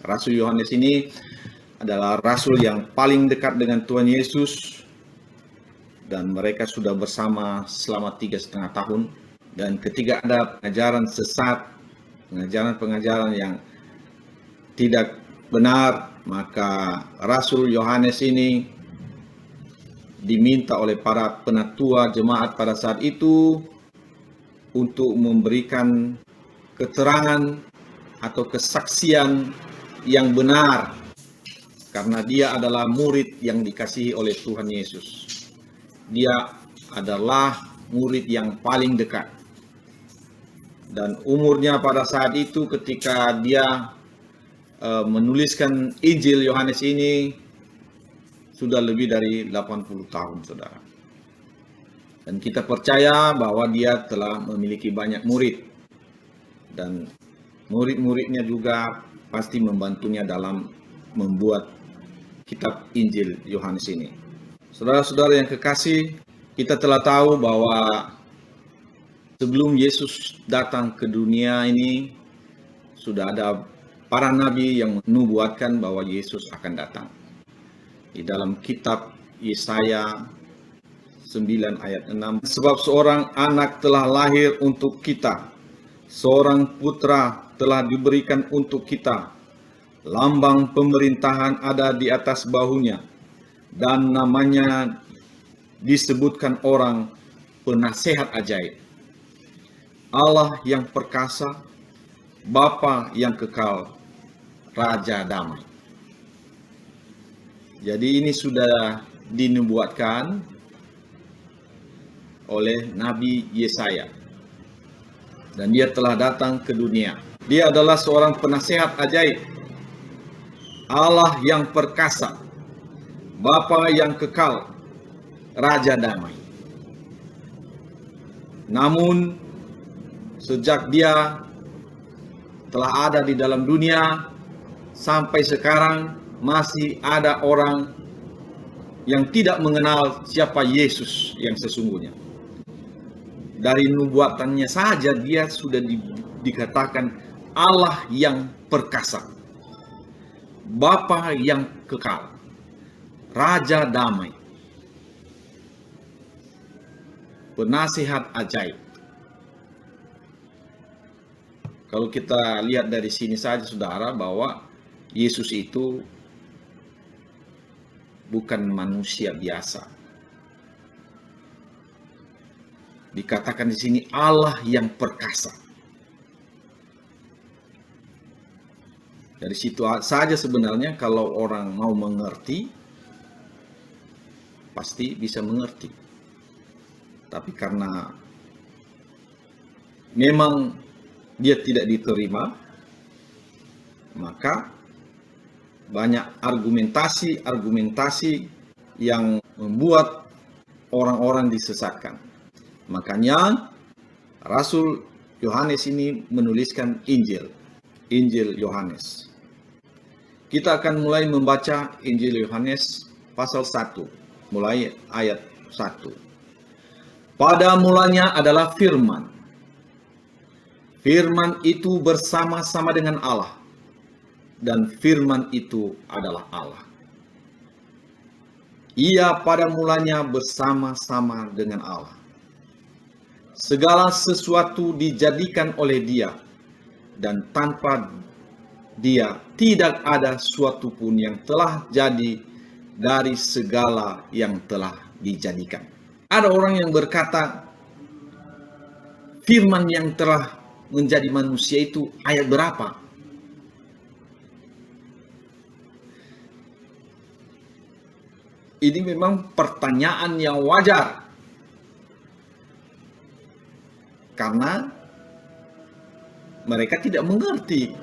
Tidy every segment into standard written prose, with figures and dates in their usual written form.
Rasul Yohanes ini adalah rasul yang paling dekat dengan Tuhan Yesus, dan mereka sudah bersama selama 3,5 tahun. Dan ketika ada pengajaran sesat, pengajaran-pengajaran yang tidak benar, maka Rasul Yohanes ini diminta oleh para penatua jemaat pada saat itu untuk memberikan keterangan atau kesaksian yang benar, karena dia adalah murid yang dikasihi oleh Tuhan Yesus. Dia adalah murid yang paling dekat. Dan umurnya pada saat itu ketika dia menuliskan Injil Yohanes ini sudah lebih dari 80 tahun, saudara. Dan kita percaya bahwa dia telah memiliki banyak murid. Dan murid-muridnya juga pasti membantunya dalam membuat kitab Injil Yohanes ini. Saudara-saudara yang kekasih, kita telah tahu bahwa sebelum Yesus datang ke dunia ini, sudah ada para nabi yang menubuatkan bahwa Yesus akan datang. Di dalam kitab Yesaya 9 ayat 6, sebab seorang anak telah lahir untuk kita, seorang putra telah diberikan untuk kita, lambang pemerintahan ada di atas bahunya, dan namanya disebutkan orang penasehat ajaib, Allah yang perkasa, Bapa yang kekal, Raja damai. Jadi ini sudah dinubuatkan oleh Nabi Yesaya. Dan dia telah datang ke dunia. Dia adalah seorang penasehat ajaib, Allah yang perkasa, Bapa yang kekal, Raja damai. Namun sejak dia telah ada di dalam dunia sampai sekarang, masih ada orang yang tidak mengenal siapa Yesus yang sesungguhnya. Dari nubuatannya saja dia sudah dikatakan Allah yang perkasa, Bapa yang kekal, Raja damai, penasihat ajaib. Kalau kita lihat dari sini saja, saudara, bahwa Yesus itu bukan manusia biasa. Dikatakan di sini Allah yang perkasa. Dari situ saja sebenarnya kalau orang mau mengerti, pasti bisa mengerti. Tapi karena memang dia tidak diterima, maka banyak argumentasi yang membuat orang-orang disesatkan. Makanya Rasul Yohanes ini menuliskan Injil Yohanes. Kita akan mulai membaca Injil Yohanes pasal 1, mulai ayat 1. Pada mulanya adalah firman. Firman itu bersama-sama dengan Allah, dan firman itu adalah Allah. Ia pada mulanya bersama-sama dengan Allah. Segala sesuatu dijadikan oleh Dia, dan tanpa Dia tidak ada suatu pun yang telah jadi dari segala yang telah dijadikan. Ada orang yang berkata, firman yang telah menjadi manusia itu ayat berapa? Ini memang pertanyaan yang wajar, karena mereka tidak mengerti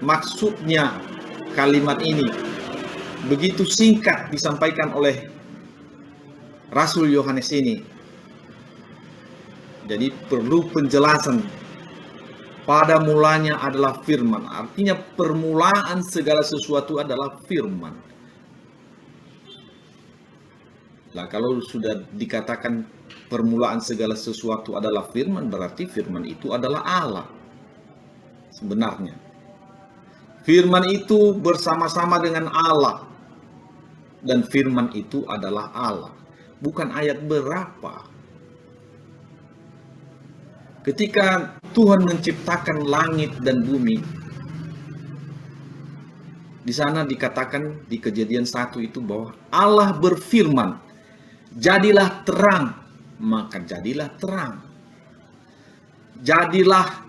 maksudnya kalimat ini. Begitu singkat disampaikan oleh Rasul Yohanes ini. Jadi perlu penjelasan. Pada mulanya adalah firman. Artinya permulaan segala sesuatu adalah firman. Nah, kalau sudah dikatakan permulaan segala sesuatu adalah firman, berarti firman itu adalah Allah. Sebenarnya Firman itu bersama-sama dengan Allah. Dan firman itu adalah Allah. Bukan ayat berapa. Ketika Tuhan menciptakan langit dan bumi, di sana dikatakan di Kejadian 1 itu bahwa Allah berfirman, jadilah terang, maka jadilah terang. Jadilah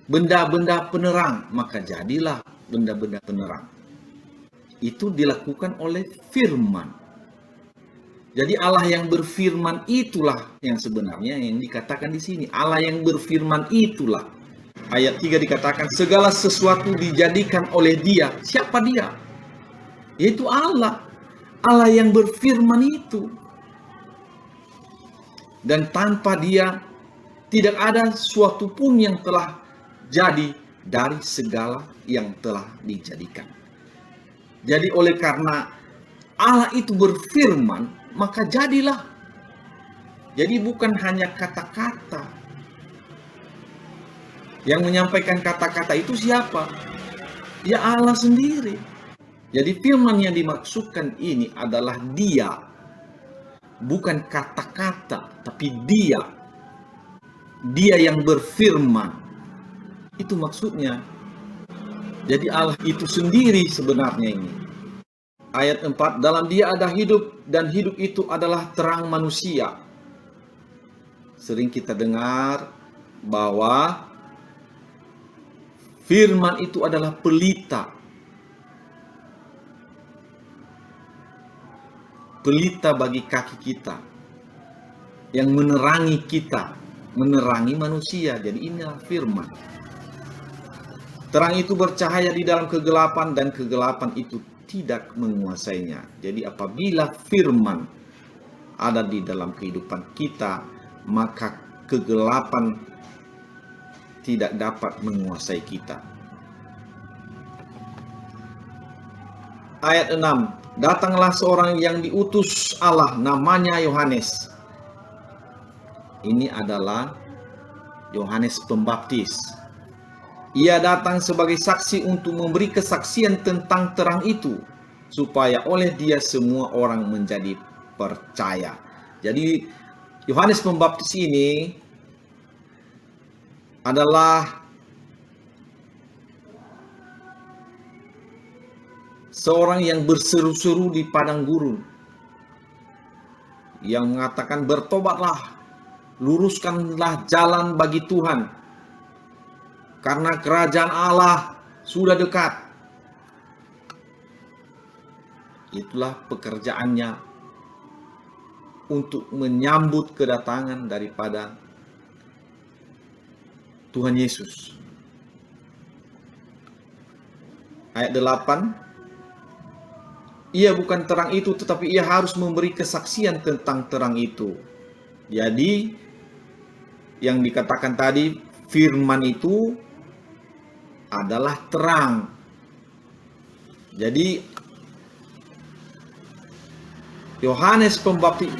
benda-benda penerang, maka jadilah benda-benda penerang. Itu dilakukan oleh firman. Jadi Allah yang berfirman itulah yang sebenarnya yang dikatakan di sini. Allah yang berfirman itulah. Ayat 3 dikatakan segala sesuatu dijadikan oleh Dia. Siapa Dia? Yaitu Allah. Allah yang berfirman itu. Dan tanpa Dia tidak ada suatu pun yang telah jadi dari segala yang telah dijadikan. Jadi oleh karena Allah itu berfirman, maka jadilah. Jadi bukan hanya kata-kata. Yang menyampaikan kata-kata itu siapa? Ya Allah sendiri. Jadi firman yang dimaksudkan ini adalah Dia. Bukan kata-kata, tapi Dia. Dia yang berfirman. Itu maksudnya. Jadi Allah itu sendiri sebenarnya ini. Ayat 4, dalam Dia ada hidup dan hidup itu adalah terang manusia. Sering kita dengar bahwa firman itu adalah pelita. Pelita bagi kaki kita. Yang menerangi kita, menerangi manusia. Jadi inilah firman. Terang itu bercahaya di dalam kegelapan dan kegelapan itu tidak menguasainya. Jadi apabila firman ada di dalam kehidupan kita, maka kegelapan tidak dapat menguasai kita. Ayat 6. Datanglah seorang yang diutus Allah, namanya Yohanes. Ini adalah Yohanes Pembaptis. Ia datang sebagai saksi untuk memberi kesaksian tentang terang itu, supaya oleh Dia semua orang menjadi percaya. Jadi Yohanes Pembaptis ini adalah seorang yang berseru-seru di padang gurun, yang mengatakan bertobatlah, luruskanlah jalan bagi Tuhan, karena kerajaan Allah sudah dekat. Itulah pekerjaannya untuk menyambut kedatangan daripada Tuhan Yesus. Ayat 8. Ia bukan terang itu, tetapi ia harus memberi kesaksian tentang terang itu. Jadi, yang dikatakan tadi, firman itu adalah terang. Jadi Yohanes Pembaptis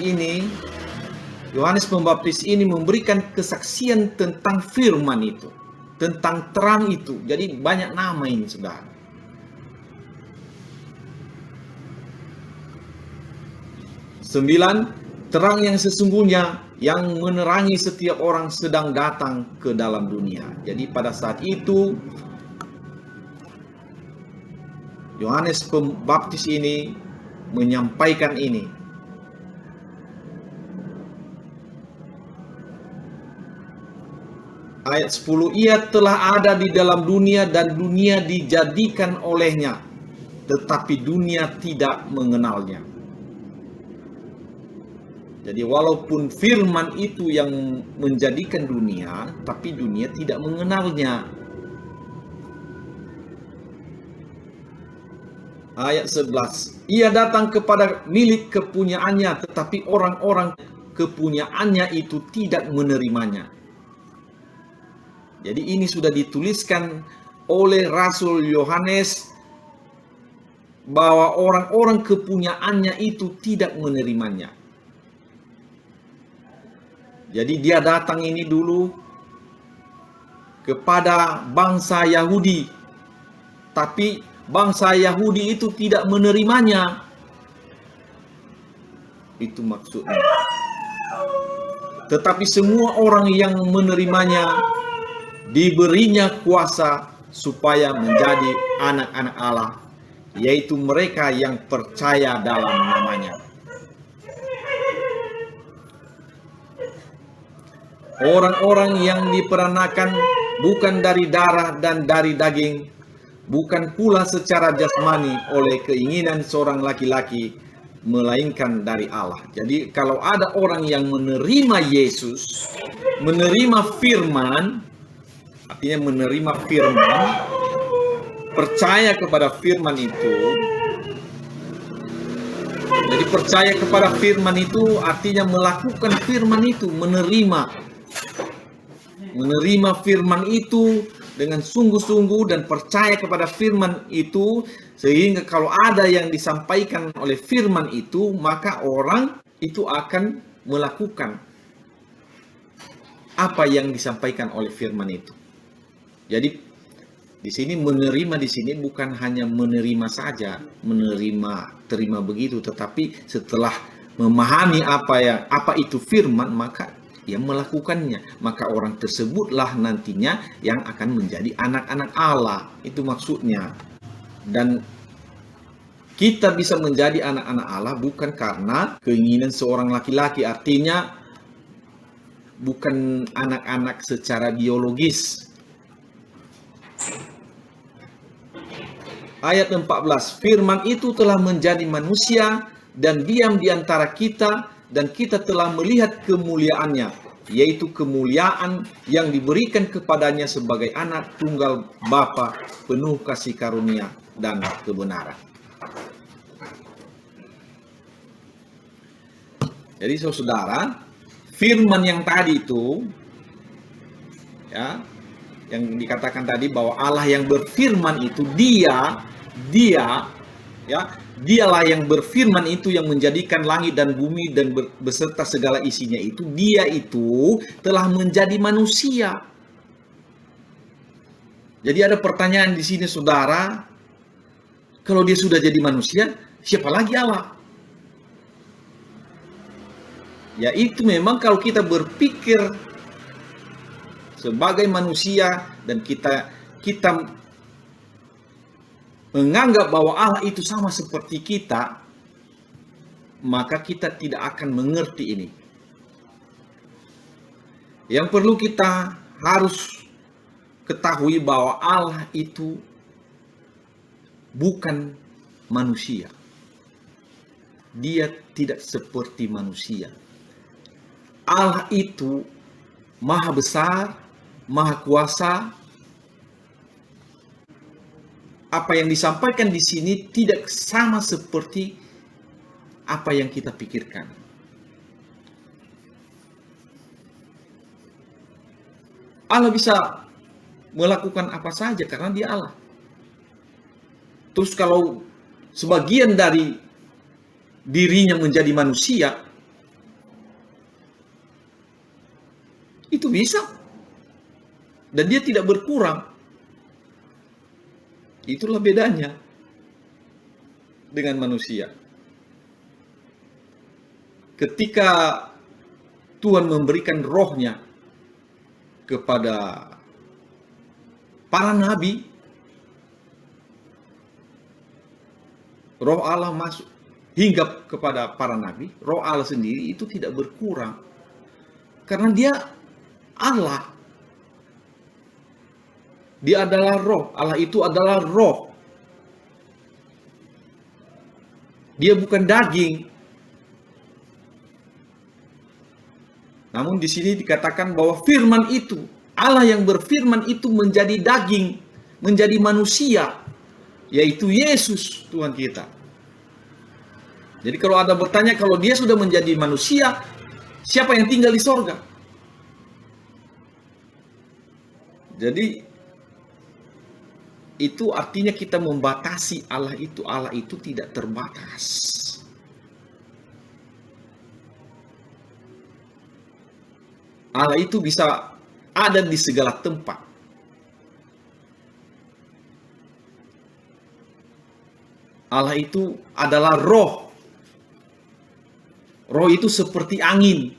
ini memberikan kesaksian tentang firman itu, tentang terang itu. Jadi banyak nama ini, saudara. Sembilan, terang yang sesungguhnya yang menerangi setiap orang sedang datang ke dalam dunia. Jadi pada saat itu Yohanes Pembaptis ini menyampaikan ini. Ayat 10, ia telah ada di dalam dunia dan dunia dijadikan olehnya, tetapi dunia tidak mengenalnya. Jadi walaupun firman itu yang menjadikan dunia, tapi dunia tidak mengenalnya. Ayat 11. Ia datang kepada milik kepunyaannya, tetapi orang-orang kepunyaannya itu tidak menerimanya. Jadi ini sudah dituliskan oleh Rasul Yohanes bahwa orang-orang kepunyaannya itu tidak menerimanya. Jadi dia datang ini dulu kepada bangsa Yahudi. Tapi bangsa Yahudi itu tidak menerimanya. Itu maksudnya. Tetapi semua orang yang menerimanya diberinya kuasa supaya menjadi anak-anak Allah, yaitu mereka yang percaya dalam namanya. Orang-orang yang diperanakan bukan dari darah dan dari daging, bukan pula secara jasmani oleh keinginan seorang laki-laki, melainkan dari Allah. Jadi kalau ada orang yang menerima Yesus, menerima firman, artinya menerima firman, percaya kepada firman itu. Jadi percaya kepada firman itu artinya melakukan firman itu, menerima firman itu dengan sungguh-sungguh dan percaya kepada firman itu, sehingga kalau ada yang disampaikan oleh firman itu, maka orang itu akan melakukan apa yang disampaikan oleh firman itu. Jadi di sini menerima di sini bukan hanya menerima saja, terima begitu, tetapi setelah memahami apa itu firman, maka ia melakukannya. Maka orang tersebutlah nantinya yang akan menjadi anak-anak Allah. Itu maksudnya. Dan kita bisa menjadi anak-anak Allah bukan karena keinginan seorang laki-laki, artinya bukan anak-anak secara biologis. Ayat 14, firman itu telah menjadi manusia dan diam di antara kita, dan kita telah melihat kemuliaannya, yaitu kemuliaan yang diberikan kepadanya sebagai anak tunggal Bapa, penuh kasih karunia dan kebenaran. Jadi saudara, firman yang tadi itu, ya, yang dikatakan tadi bahwa Allah yang berfirman itu dialah yang berfirman itu, yang menjadikan langit dan bumi dan beserta segala isinya itu, dia itu telah menjadi manusia. Jadi ada pertanyaan di sini saudara, kalau dia sudah jadi manusia, siapa lagi Allah? Ya itu memang kalau kita berpikir sebagai manusia dan kita menganggap bahwa Allah itu sama seperti kita, maka kita tidak akan mengerti ini. Yang perlu kita harus ketahui bahwa Allah itu bukan manusia. Dia tidak seperti manusia. Allah itu maha besar, maha kuasa. Apa yang disampaikan di sini tidak sama seperti apa yang kita pikirkan. Allah bisa melakukan apa saja karena dia Allah. Terus kalau sebagian dari dirinya menjadi manusia, itu bisa. Dan dia tidak berkurang. Itulah bedanya dengan manusia. Ketika Tuhan memberikan rohnya kepada para nabi, roh Allah masuk hinggap kepada para nabi, roh Allah sendiri itu tidak berkurang. Karena dia Allah. Dia adalah roh. Allah itu adalah roh. Dia bukan daging. Namun di sini dikatakan bahwa firman itu, Allah yang berfirman itu menjadi daging, menjadi manusia, yaitu Yesus Tuhan kita. Jadi kalau ada bertanya, kalau dia sudah menjadi manusia, siapa yang tinggal di sorga? Jadi itu artinya kita membatasi Allah itu. Allah itu tidak terbatas. Allah itu bisa ada di segala tempat. Allah itu adalah roh. Roh itu seperti angin.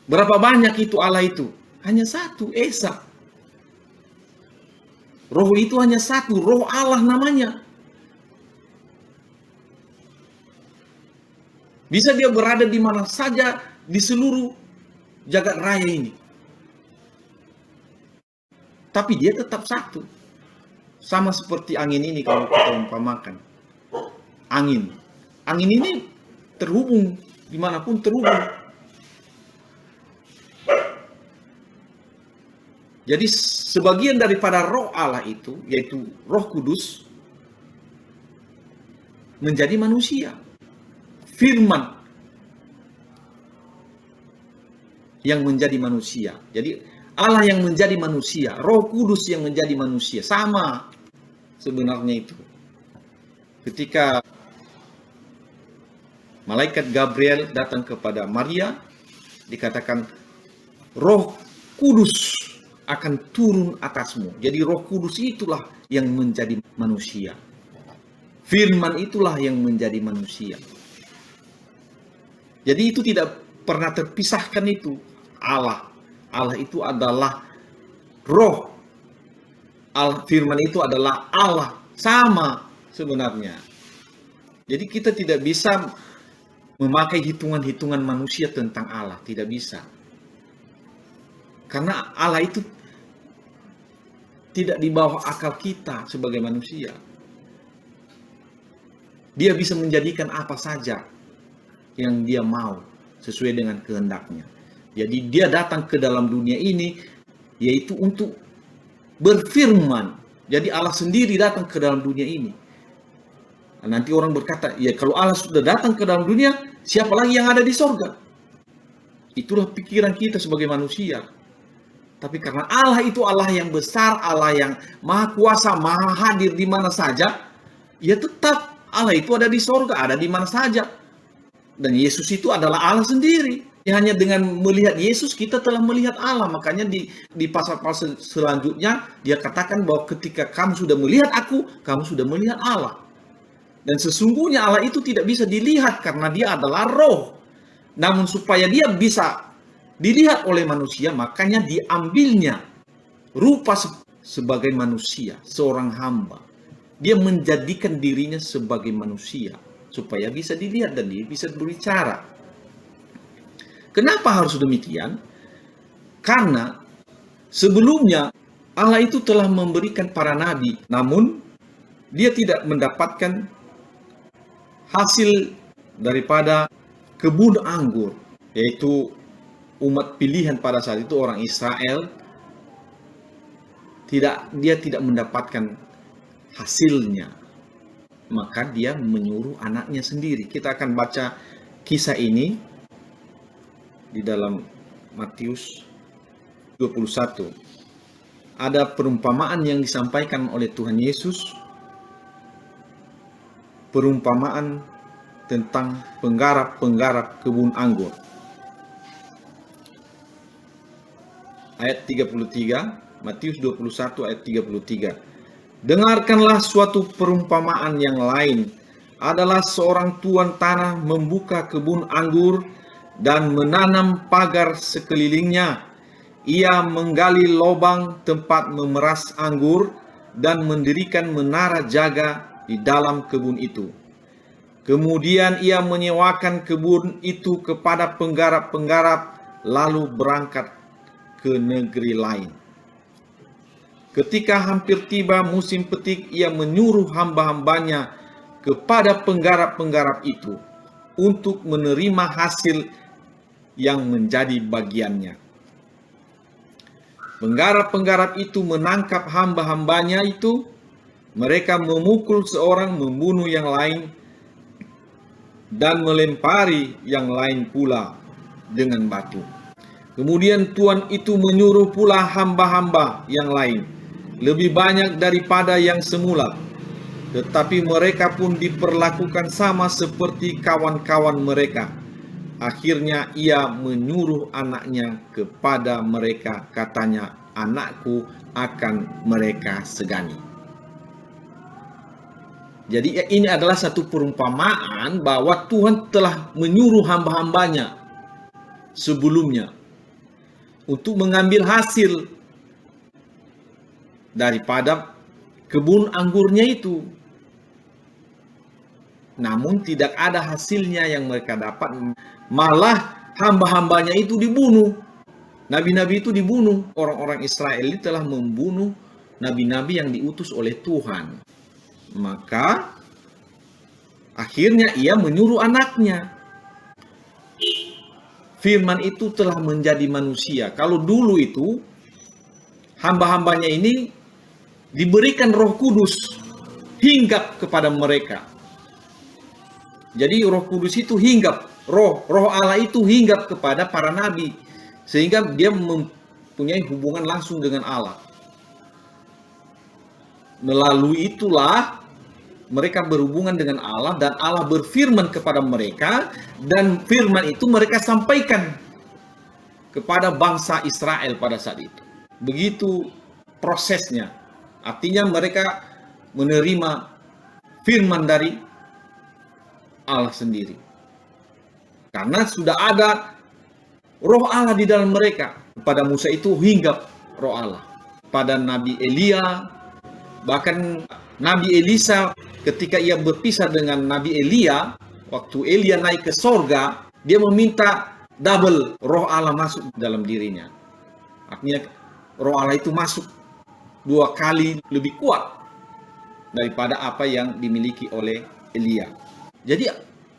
Berapa banyak itu Allah itu? Hanya satu, Esa. Roh itu hanya satu, roh Allah namanya. Bisa dia berada di mana saja di seluruh jagat raya ini. Tapi dia tetap satu. Sama seperti angin ini kalau kita umpamakan. Angin. Angin ini terhubung, dimanapun terhubung. Jadi sebagian daripada roh Allah itu, yaitu Roh Kudus, menjadi manusia. Firman yang menjadi manusia. Jadi Allah yang menjadi manusia, Roh Kudus yang menjadi manusia. Sama sebenarnya itu. Ketika malaikat Gabriel datang kepada Maria, dikatakan Roh Kudus akan turun atasmu. Jadi Roh Kudus itulah yang menjadi manusia. Firman itulah yang menjadi manusia. Jadi itu tidak pernah terpisahkan itu. Allah itu adalah roh. Firman itu adalah Allah. Sama sebenarnya. Jadi kita tidak bisa memakai hitungan-hitungan manusia tentang Allah. Tidak bisa. Karena Allah itu tidak di bawah akal kita sebagai manusia. Dia bisa menjadikan apa saja yang dia mau sesuai dengan kehendaknya. Jadi dia datang ke dalam dunia ini yaitu untuk berfirman. Jadi Allah sendiri datang ke dalam dunia ini. Nanti orang berkata, ya kalau Allah sudah datang ke dalam dunia, siapa lagi yang ada di sorga? Itulah pikiran kita sebagai manusia. Tapi karena Allah itu Allah yang besar, Allah yang maha kuasa, maha hadir di mana saja, ya tetap Allah itu ada di sorga, ada di mana saja. Dan Yesus itu adalah Allah sendiri. Ya, hanya dengan melihat Yesus kita telah melihat Allah. Makanya di pasal-pasal selanjutnya dia katakan bahwa ketika kamu sudah melihat aku, kamu sudah melihat Allah. Dan sesungguhnya Allah itu tidak bisa dilihat karena dia adalah roh. Namun supaya dia bisa dilihat oleh manusia, makanya diambilnya rupa sebagai manusia, seorang hamba. Dia menjadikan dirinya sebagai manusia supaya bisa dilihat dan dia bisa berbicara. Kenapa harus demikian? Karena sebelumnya Allah itu telah memberikan para nabi, namun dia tidak mendapatkan hasil daripada kebun anggur, yaitu umat pilihan pada saat itu orang Israel. Dia tidak mendapatkan hasilnya, maka dia menyuruh anaknya sendiri. Kita akan baca kisah ini di dalam Matius 21. Ada perumpamaan yang disampaikan oleh Tuhan Yesus, perumpamaan tentang penggarap-penggarap kebun anggur. Ayat 33, Matius 21 ayat 33. Dengarkanlah suatu perumpamaan yang lain. Adalah seorang tuan tanah membuka kebun anggur dan menanam pagar sekelilingnya. Ia menggali lubang tempat memeras anggur dan mendirikan menara jaga di dalam kebun itu. Kemudian ia menyewakan kebun itu kepada penggarap-penggarap lalu berangkat ke negeri lain. Ketika hampir tiba musim petik, ia menyuruh hamba-hambanya kepada penggarap-penggarap itu untuk menerima hasil yang menjadi bagiannya. Penggarap-penggarap itu menangkap hamba-hambanya itu, mereka memukul seorang, membunuh yang lain, dan melempari yang lain pula dengan batu. Kemudian tuan itu menyuruh pula hamba-hamba yang lain, lebih banyak daripada yang semula. Tetapi mereka pun diperlakukan sama seperti kawan-kawan mereka. Akhirnya ia menyuruh anaknya kepada mereka, katanya, anakku akan mereka segani. Jadi ini adalah satu perumpamaan bahwa Tuhan telah menyuruh hamba-hambanya sebelumnya untuk mengambil hasil daripada kebun anggurnya itu. Namun tidak ada hasilnya yang mereka dapat, malah hamba-hambanya itu dibunuh. Nabi-nabi itu dibunuh. Orang-orang Israel ini telah membunuh nabi-nabi yang diutus oleh Tuhan. Maka akhirnya ia menyuruh anaknya. Firman itu telah menjadi manusia. Kalau dulu itu hamba-hambanya ini diberikan Roh Kudus hinggap kepada mereka. Jadi Roh Kudus itu hinggap, roh Allah itu hinggap kepada para nabi, sehingga dia mempunyai hubungan langsung dengan Allah. Melalui itulah mereka berhubungan dengan Allah, dan Allah berfirman kepada mereka, dan firman itu mereka sampaikan kepada bangsa Israel pada saat itu. Begitu prosesnya. Artinya mereka menerima firman dari Allah sendiri. Karena sudah ada roh Allah di dalam mereka. Pada Musa itu hinggap roh Allah. Pada Nabi Elia, bahkan Nabi Elisa ketika ia berpisah dengan Nabi Elia, waktu Elia naik ke sorga, dia meminta double roh Allah masuk dalam dirinya. Artinya roh Allah itu masuk 2 kali lebih kuat daripada apa yang dimiliki oleh Elia. Jadi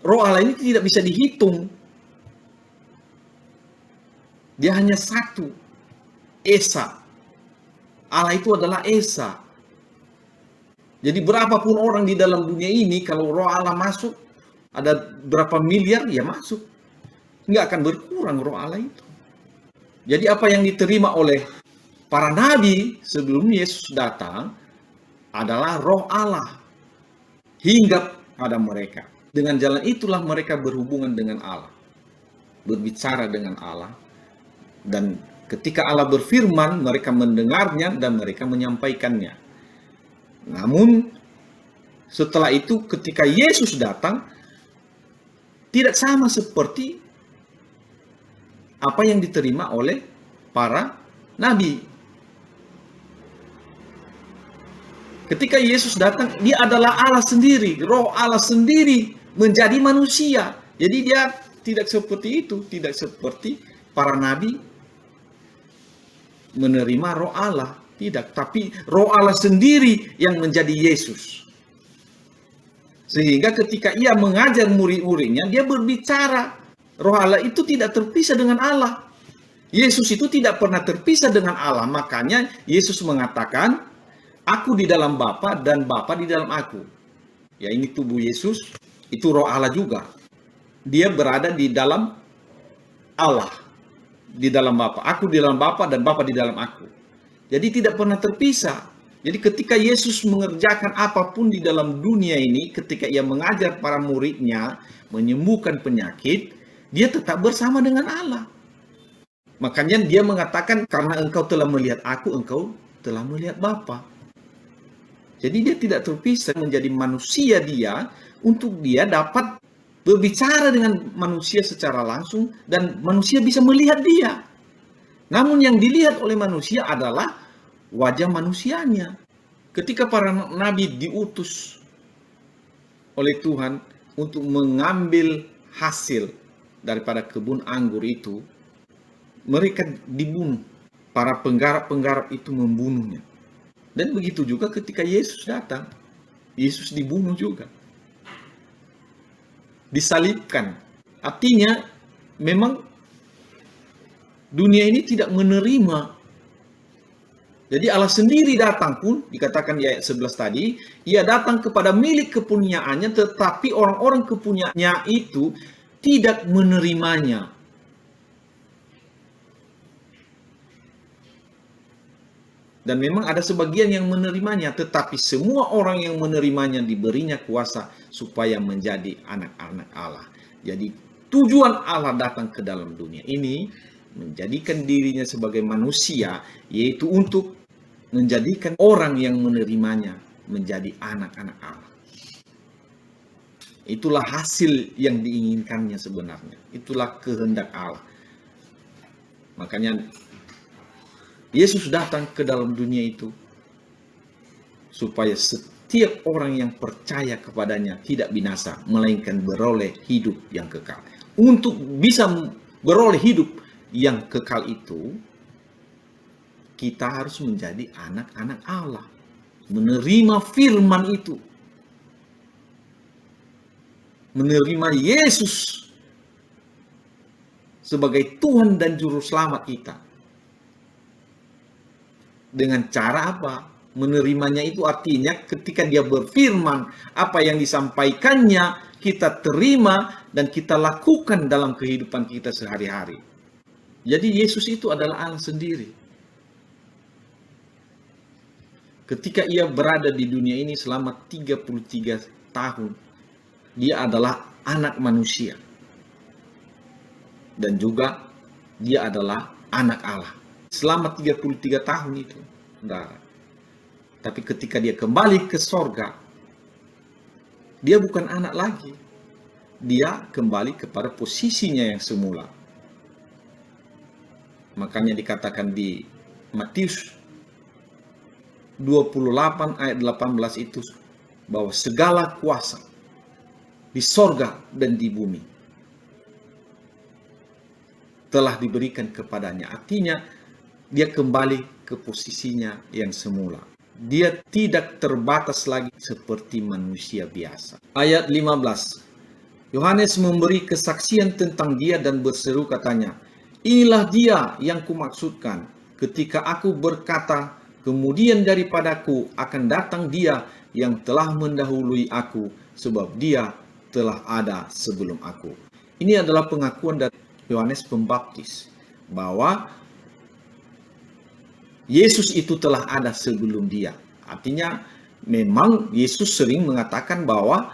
roh Allah ini tidak bisa dihitung. Dia hanya satu. Esa. Allah itu adalah Esa. Jadi berapapun orang di dalam dunia ini, kalau roh Allah masuk, ada berapa miliar, ya masuk. Nggak akan berkurang roh Allah itu. Jadi apa yang diterima oleh para nabi sebelum Yesus datang adalah roh Allah hinggap pada mereka. Dengan jalan itulah mereka berhubungan dengan Allah, berbicara dengan Allah, dan ketika Allah berfirman, mereka mendengarnya dan mereka menyampaikannya. Namun setelah itu ketika Yesus datang, tidak sama seperti apa yang diterima oleh para nabi. Ketika Yesus datang, dia adalah Allah sendiri, roh Allah sendiri menjadi manusia. Jadi dia tidak seperti itu, tidak seperti para nabi menerima roh Allah, tidak. Tapi roh Allah sendiri yang menjadi Yesus. Sehingga ketika ia mengajar murid-muridnya, dia berbicara. Roh Allah itu tidak terpisah dengan Allah. Yesus itu tidak pernah terpisah dengan Allah. Makanya Yesus mengatakan, aku di dalam Bapa dan Bapa di dalam aku. Ya, ini tubuh Yesus, itu roh Allah juga. Dia berada di dalam Allah, di dalam Bapa. Aku di dalam Bapa dan Bapa di dalam aku. Jadi tidak pernah terpisah. Jadi ketika Yesus mengerjakan apapun di dalam dunia ini, ketika ia mengajar para muridnya, menyembuhkan penyakit, dia tetap bersama dengan Allah. Makanya dia mengatakan, karena engkau telah melihat aku, engkau telah melihat Bapa. Jadi dia tidak terpisah menjadi manusia dia, untuk dia dapat berbicara dengan manusia secara langsung, dan manusia bisa melihat dia. Namun yang dilihat oleh manusia adalah wajah manusianya. Ketika para nabi diutus oleh Tuhan untuk mengambil hasil daripada kebun anggur itu, mereka dibunuh. Para penggarap-penggarap itu membunuhnya. Dan begitu juga ketika Yesus datang, Yesus dibunuh juga. Disalibkan. Artinya memang dunia ini tidak menerima. Jadi Allah sendiri datang pun, dikatakan di ayat 11 tadi, ia datang kepada milik kepunyaannya, tetapi orang-orang kepunyaannya itu tidak menerimanya. Dan memang ada sebagian yang menerimanya, tetapi semua orang yang menerimanya diberinya kuasa supaya menjadi anak-anak Allah. Jadi tujuan Allah datang ke dalam dunia ini, menjadikan dirinya sebagai manusia, yaitu untuk menjadikan orang yang menerimanya menjadi anak-anak Allah. Itulah hasil yang diinginkannya sebenarnya. Itulah kehendak Allah. Makanya Yesus datang ke dalam dunia itu supaya setiap orang yang percaya kepadanya tidak binasa, melainkan beroleh hidup yang kekal. Untuk bisa beroleh hidup yang kekal itu, kita harus menjadi anak-anak Allah. Menerima firman itu. Menerima Yesus sebagai Tuhan dan Juru Selamat kita. Dengan cara apa? Menerimanya itu artinya ketika dia berfirman, apa yang disampaikannya kita terima dan kita lakukan dalam kehidupan kita sehari-hari. Jadi Yesus itu adalah Allah sendiri. Ketika ia berada di dunia ini selama 33 tahun, dia adalah anak manusia. Dan juga dia adalah anak Allah. Selama 33 tahun itu, saudara. Tapi ketika dia kembali ke sorga, dia bukan anak lagi. Dia kembali kepada posisinya yang semula. Makanya dikatakan di Matius 28 ayat 18 itu, bahwa segala kuasa di sorga dan di bumi telah diberikan kepadanya. Artinya dia kembali ke posisinya yang semula. Dia tidak terbatas lagi seperti manusia biasa. Ayat 15. Yohanes memberi kesaksian tentang dia dan berseru katanya, inilah dia yang kumaksudkan ketika aku berkata, kemudian daripadaku akan datang dia yang telah mendahului aku, sebab dia telah ada sebelum aku. Ini adalah pengakuan dari Yohanes Pembaptis bahwa Yesus itu telah ada sebelum dia. Artinya memang Yesus sering mengatakan bahwa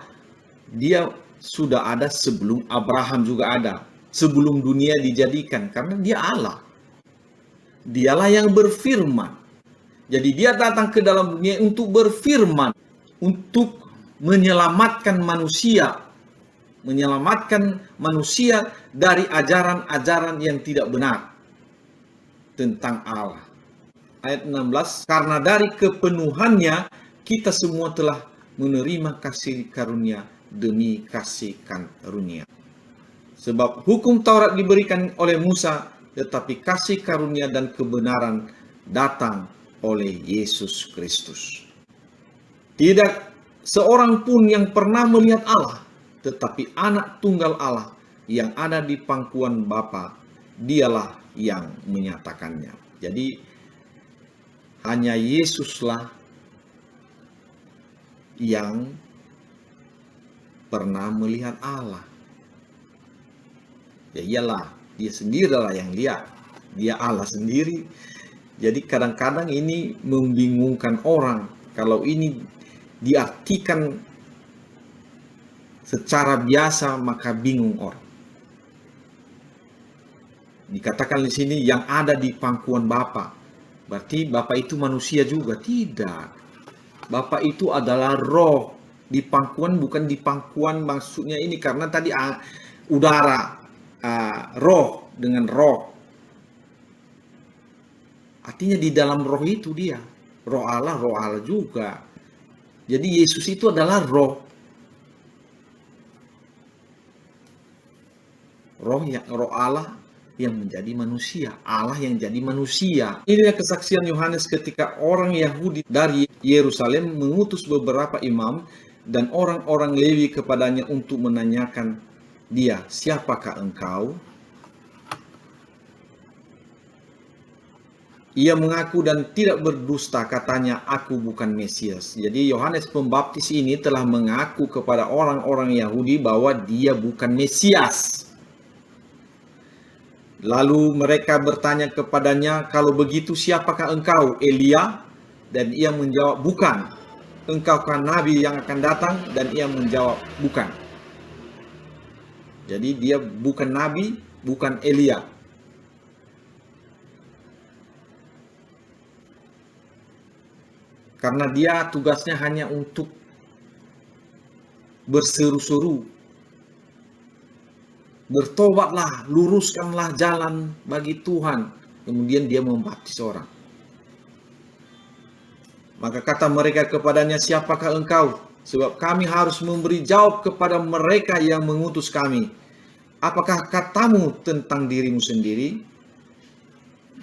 dia sudah ada sebelum Abraham juga ada. Sebelum dunia dijadikan. Karena dia Allah. Dialah yang berfirman. Jadi dia datang ke dalam dunia untuk berfirman. Untuk menyelamatkan manusia. Menyelamatkan manusia dari ajaran-ajaran yang tidak benar tentang Allah. Ayat 16, karena dari kepenuhannya kita semua telah menerima kasih karunia demi kasih karunia. Sebab hukum Taurat diberikan oleh Musa, tetapi kasih karunia dan kebenaran datang oleh Yesus Kristus. Tidak seorang pun yang pernah melihat Allah, tetapi anak tunggal Allah yang ada di pangkuan Bapa, dialah yang menyatakannya. Jadi hanya Yesuslah yang pernah melihat Allah. Ya iyalah, dia sendirilah yang lihat. Dia Allah sendiri. Jadi kadang-kadang ini membingungkan orang. Kalau ini diartikan secara biasa, maka bingung orang. Dikatakan di sini yang ada di pangkuan Bapa. Berarti Bapa itu manusia juga? Tidak. Bapa itu adalah roh. Di pangkuan bukan di pangkuan maksudnya ini. Karena tadi udara, roh dengan roh. Artinya di dalam roh itu dia. Roh Allah juga. Jadi Yesus itu adalah roh. Roh Allah yang menjadi manusia, Allah yang jadi manusia. Inilah kesaksian Yohanes ketika orang Yahudi dari Yerusalem mengutus beberapa imam dan orang-orang Lewi kepadanya untuk menanyakan dia, siapakah engkau? Ia mengaku dan tidak berdusta, katanya, aku bukan Mesias. Jadi Yohanes Pembaptis ini telah mengaku kepada orang-orang Yahudi bahwa dia bukan Mesias. Lalu mereka bertanya kepadanya, kalau begitu siapakah engkau, Elia? Dan ia menjawab, bukan. Engkaukah nabi yang akan datang? Dan ia menjawab, bukan. Jadi dia bukan nabi, bukan Elia. Karena dia tugasnya hanya untuk berseru-seru, bertobatlah, luruskanlah jalan bagi Tuhan. Kemudian dia membaptis orang. Maka kata mereka kepadanya, siapakah engkau? Sebab kami harus memberi jawab kepada mereka yang mengutus kami. Apakah katamu tentang dirimu sendiri?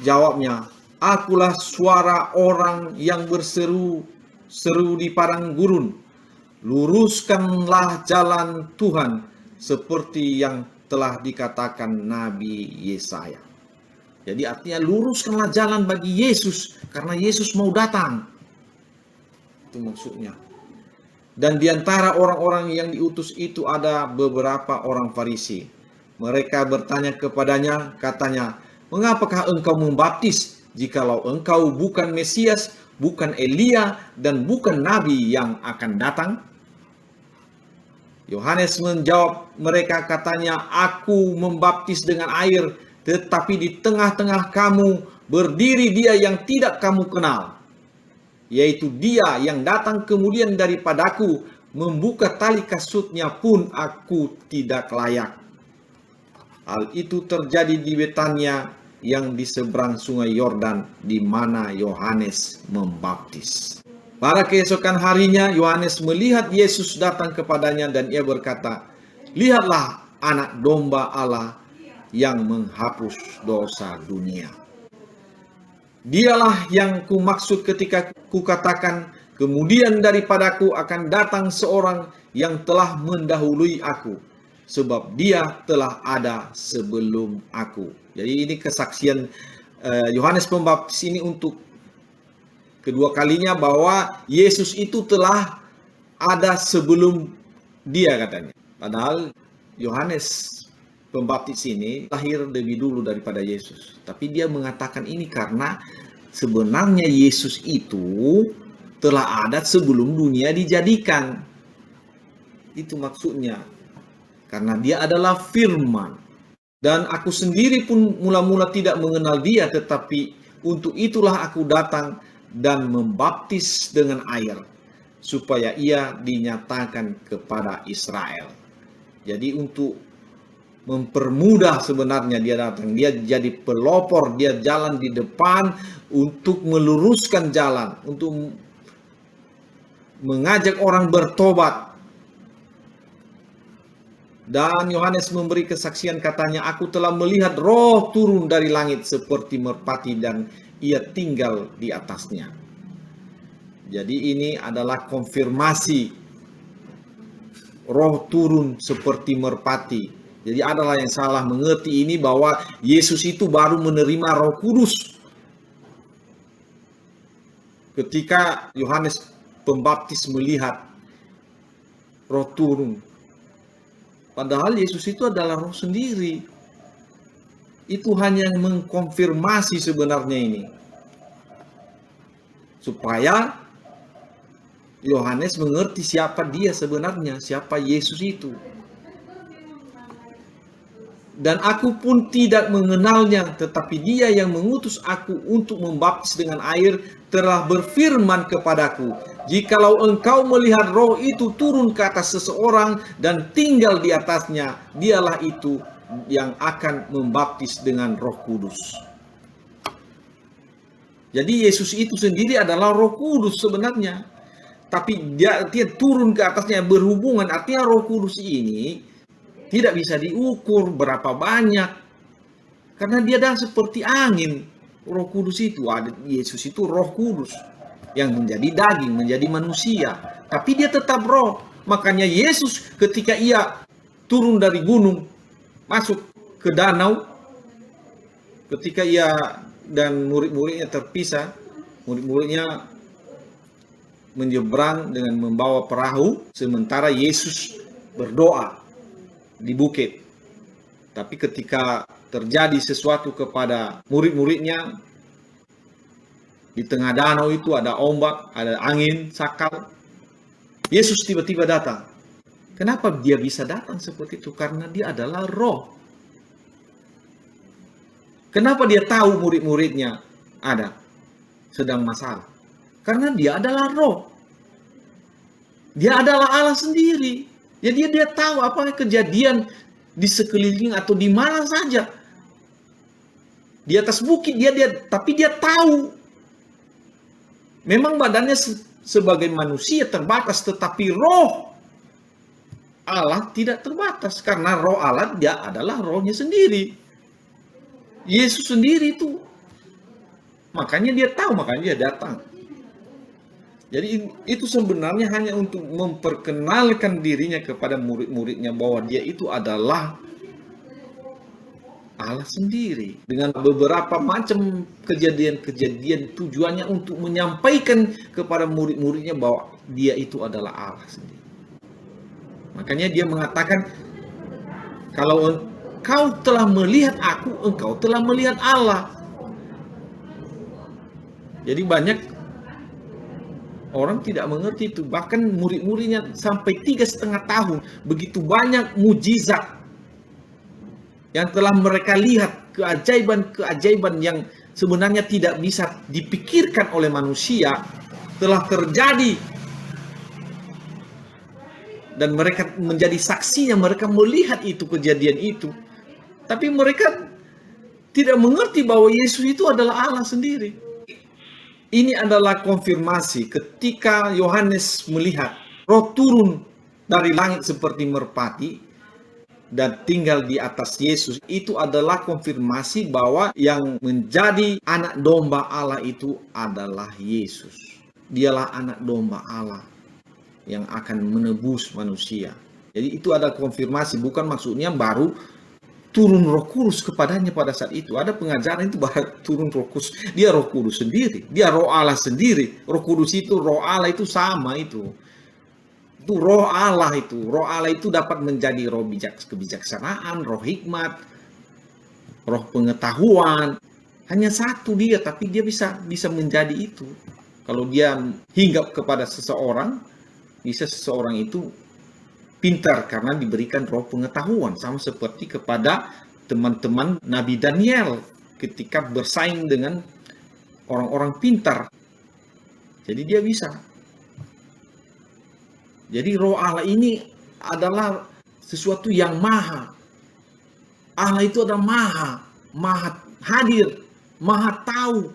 Jawabnya, akulah suara orang yang berseru-seru di padang gurun. Luruskanlah jalan Tuhan seperti yang telah dikatakan Nabi Yesaya. Jadi artinya luruskanlah jalan bagi Yesus karena Yesus mau datang. Itu maksudnya. Dan di antara orang-orang yang diutus itu ada beberapa orang Farisi. Mereka bertanya kepadanya, katanya, mengapakah engkau membaptis jikalau engkau bukan Mesias, bukan Elia, dan bukan Nabi yang akan datang? Yohanes menjawab mereka, katanya, aku membaptis dengan air, tetapi di tengah-tengah kamu berdiri dia yang tidak kamu kenal, yaitu dia yang datang kemudian daripadaku, membuka tali kasutnya pun aku tidak layak. Hal itu terjadi di Betania yang di seberang sungai Yordan, di mana Yohanes membaptis. Pada keesokan harinya, Yohanes melihat Yesus datang kepadanya dan ia berkata, lihatlah anak domba Allah yang menghapus dosa dunia. Dialah yang kumaksud ketika kukatakan, kemudian daripadaku akan datang seorang yang telah mendahului aku, sebab dia telah ada sebelum aku. Jadi ini kesaksian Yohanes Pembaptis ini untuk kedua kalinya bahwa Yesus itu telah ada sebelum dia katanya. Padahal Yohanes Pembaptis ini lahir lebih dulu daripada Yesus. Tapi dia mengatakan ini karena sebenarnya Yesus itu telah ada sebelum dunia dijadikan. Itu maksudnya. Karena dia adalah firman. Dan aku sendiri pun mula-mula tidak mengenal dia, tetapi untuk itulah aku datang dan membaptis dengan air, supaya ia dinyatakan kepada Israel. Jadi untuk mempermudah sebenarnya dia datang. Dia jadi pelopor, dia jalan di depan untuk meluruskan jalan, untuk mengajak orang bertobat. Dan Yohanes memberi kesaksian, katanya, aku telah melihat roh turun dari langit seperti merpati dan ia tinggal di atasnya. Jadi ini adalah konfirmasi roh turun seperti merpati. Jadi adalah yang salah mengerti ini bahwa Yesus itu baru menerima Roh Kudus ketika Yohanes Pembaptis melihat roh turun. Padahal Yesus itu adalah roh sendiri. Itu hanya mengkonfirmasi sebenarnya ini. Supaya Yohanes mengerti siapa dia sebenarnya, siapa Yesus itu. Dan aku pun tidak mengenalnya, tetapi dia yang mengutus aku untuk membaptis dengan air telah berfirman kepadaku, jikalau engkau melihat roh itu turun ke atas seseorang dan tinggal di atasnya, dialah itu yang akan membaptis dengan Roh Kudus. Jadi Yesus itu sendiri adalah Roh Kudus sebenarnya. Tapi dia turun ke atasnya berhubungan, artinya Roh Kudus ini tidak bisa diukur berapa banyak. Karena dia adalah seperti angin. Roh Kudus itu, Yesus itu Roh Kudus yang menjadi daging, menjadi manusia. Tapi dia tetap roh. Makanya Yesus ketika ia turun dari gunung, masuk ke danau, ketika ia dan murid-muridnya terpisah, murid-muridnya menyeberang dengan membawa perahu, sementara Yesus berdoa di bukit. Tapi ketika terjadi sesuatu kepada murid-muridnya, di tengah danau itu ada ombak, ada angin, sakal, Yesus tiba-tiba datang. Kenapa dia bisa datang seperti itu? Karena dia adalah roh. Kenapa dia tahu murid-muridnya ada sedang masalah? Karena dia adalah roh. Dia adalah Allah sendiri. Jadi dia tahu apa kejadian di sekeliling atau di mana saja. Di atas bukit tapi dia tahu. Memang badannya sebagai manusia terbatas, tetapi roh Allah tidak terbatas. Karena roh Allah dia adalah rohnya sendiri. Yesus sendiri itu. Makanya dia tahu, makanya dia datang. Jadi itu sebenarnya hanya untuk memperkenalkan dirinya kepada murid-muridnya bahwa dia itu adalah Allah sendiri. Dengan beberapa macam kejadian-kejadian tujuannya untuk menyampaikan kepada murid-muridnya bahwa dia itu adalah Allah sendiri. Makanya dia mengatakan, kalau engkau telah melihat aku, engkau telah melihat Allah. Jadi banyak orang tidak mengerti itu. Bahkan murid-muridnya sampai 3,5 tahun. Begitu banyak mujizat yang telah mereka lihat. Keajaiban-keajaiban yang sebenarnya tidak bisa dipikirkan oleh manusia telah terjadi. Dan mereka menjadi saksinya. Mereka melihat itu, kejadian itu. Tapi mereka tidak mengerti bahwa Yesus itu adalah Allah sendiri. Ini adalah konfirmasi ketika Yohanes melihat roh turun dari langit seperti merpati dan tinggal di atas Yesus. Itu adalah konfirmasi bahwa yang menjadi anak domba Allah itu adalah Yesus. Dialah anak domba Allah yang akan menebus manusia. Jadi itu ada konfirmasi, bukan maksudnya baru turun Roh Kudus kepadanya pada saat itu. Ada pengajaran itu bahwa turun Roh Kudus. Dia Roh Kudus sendiri. Dia Roh Allah sendiri. Roh Kudus itu, Roh Allah itu sama itu. Itu Roh Allah itu. Roh Allah itu dapat menjadi roh kebijaksanaan, roh hikmat, roh pengetahuan. Hanya satu dia, tapi dia bisa menjadi itu. Kalau dia hinggap kepada seseorang, bisa seseorang itu pintar karena diberikan roh pengetahuan, sama seperti kepada teman-teman Nabi Daniel ketika bersaing dengan orang-orang pintar. Jadi dia bisa. Jadi roh Allah ini adalah sesuatu yang maha. Allah itu adalah maha hadir, maha tahu.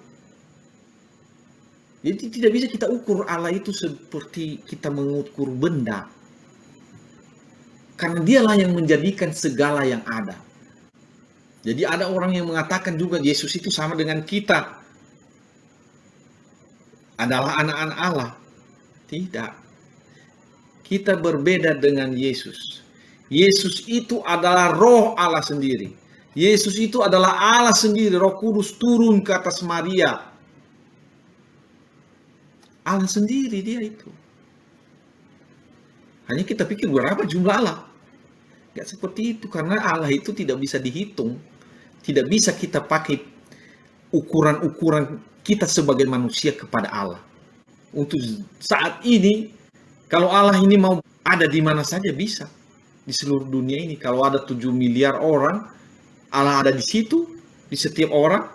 Jadi tidak bisa kita ukur Allah itu seperti kita mengukur benda. Karena dialah yang menjadikan segala yang ada. Jadi ada orang yang mengatakan juga Yesus itu sama dengan kita. Adalah anak-anak Allah. Tidak. Kita berbeda dengan Yesus. Yesus itu adalah roh Allah sendiri. Yesus itu adalah Allah sendiri. Roh Kudus turun ke atas Maria. Allah sendiri dia itu. Hanya kita pikir berapa jumlah Allah. Gak seperti itu, karena Allah itu tidak bisa dihitung. Tidak bisa kita pakai ukuran-ukuran kita sebagai manusia kepada Allah. Untuk saat ini, kalau Allah ini mau ada di mana saja bisa. Di seluruh dunia ini. Kalau ada 7 miliar orang, Allah ada di situ, di setiap orang.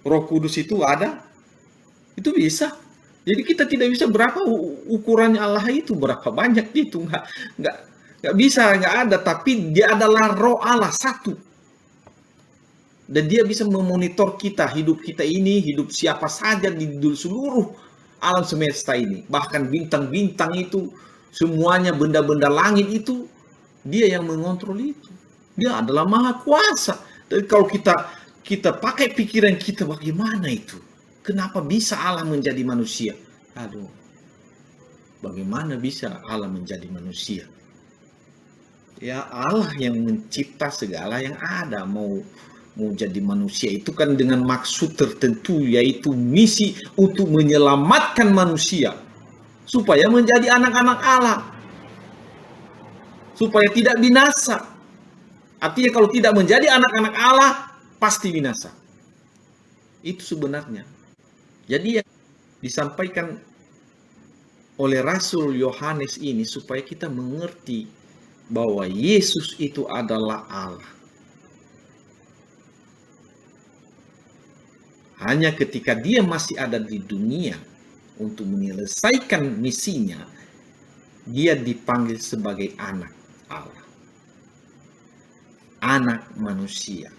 Roh Kudus itu ada. Itu bisa. Jadi kita tidak bisa berapa ukurannya Allah itu, berapa banyak itu. Nggak bisa, nggak ada. Tapi dia adalah roh Allah satu. Dan dia bisa memonitor kita, hidup kita ini, hidup siapa saja di seluruh alam semesta ini. Bahkan bintang-bintang itu, semuanya benda-benda langit itu, dia yang mengontrol itu. Dia adalah maha kuasa. Dan kalau kita pakai pikiran kita, bagaimana itu? Kenapa bisa Allah menjadi manusia? Aduh, bagaimana bisa Allah menjadi manusia? Ya Allah yang mencipta segala yang ada. Mau jadi manusia itu kan dengan maksud tertentu, yaitu misi untuk menyelamatkan manusia supaya menjadi anak-anak Allah, supaya tidak binasa. Artinya kalau tidak menjadi anak-anak Allah pasti binasa. Itu sebenarnya. Jadi yang disampaikan oleh Rasul Yohanes ini supaya kita mengerti bahwa Yesus itu adalah Allah. Hanya ketika dia masih ada di dunia untuk menyelesaikan misinya, dia dipanggil sebagai anak Allah, anak manusia.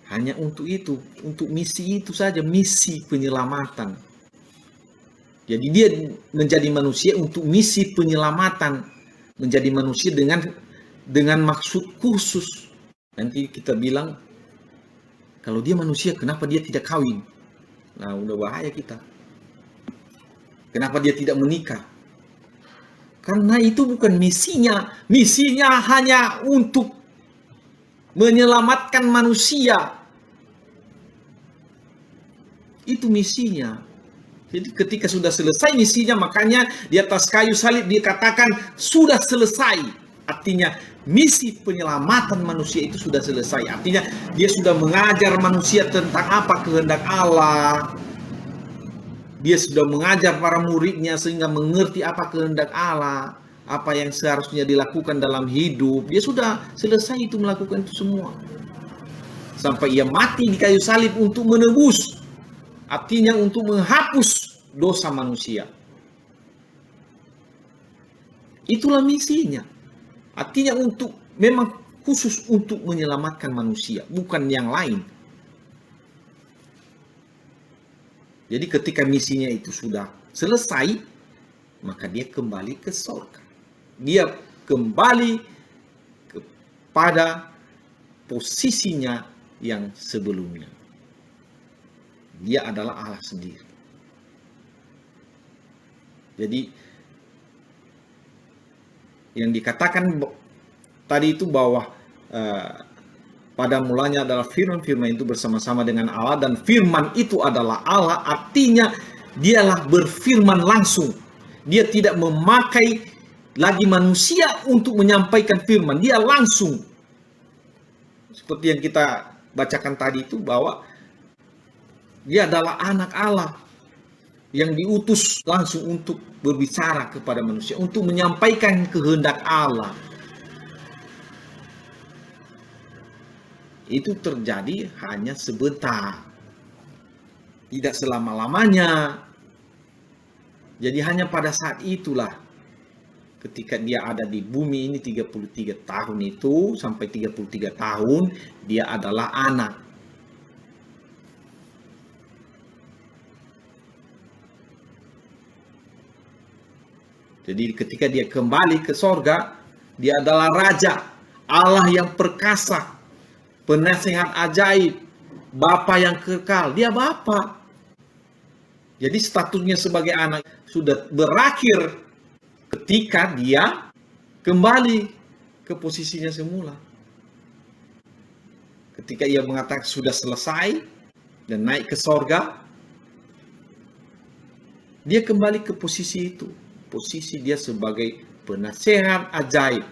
Hanya untuk itu, untuk misi itu saja, misi penyelamatan. Jadi dia menjadi manusia untuk misi penyelamatan, menjadi manusia dengan maksud khusus. Nanti kita bilang, kalau dia manusia, kenapa dia tidak kawin? Nah, udah bahaya kita. Kenapa dia tidak menikah? Karena itu bukan misinya. Misinya hanya untuk menyelamatkan manusia. Itu misinya. Jadi ketika sudah selesai misinya, makanya di atas kayu salib dia katakan sudah selesai. Artinya misi penyelamatan manusia itu sudah selesai. Artinya dia sudah mengajar manusia tentang apa kehendak Allah. Dia sudah mengajar para muridnya sehingga mengerti apa kehendak Allah, apa yang seharusnya dilakukan dalam hidup. Dia sudah selesai itu melakukan itu semua. Sampai ia mati di kayu salib untuk menebus. Artinya untuk menghapus dosa manusia. Itulah misinya. Artinya memang khusus untuk menyelamatkan manusia, bukan yang lain. Jadi ketika misinya itu sudah selesai, maka dia kembali ke surga. Dia kembali kepada posisinya yang sebelumnya. Dia adalah Allah sendiri. Jadi yang dikatakan tadi itu bahwa pada mulanya adalah firman-firman itu bersama-sama dengan Allah, dan firman itu adalah Allah, artinya dialah berfirman langsung. Dia tidak memakai lagi manusia untuk menyampaikan firman, dia langsung. Seperti yang kita bacakan tadi itu bahwa dia adalah anak Allah yang diutus langsung untuk berbicara kepada manusia, untuk menyampaikan kehendak Allah. Itu terjadi hanya sebentar, tidak selama-lamanya. Jadi hanya pada saat itulah, ketika dia ada di bumi ini 33 tahun itu, sampai 33 tahun, dia adalah anak. Jadi ketika dia kembali ke sorga, dia adalah raja, Allah yang perkasa, penasehat ajaib, Bapa yang kekal. Dia Bapa. Jadi statusnya sebagai anak sudah berakhir ketika dia kembali ke posisinya semula. Ketika ia mengatakan sudah selesai dan naik ke sorga, dia kembali ke posisi itu. Posisi dia sebagai penasehat ajaib,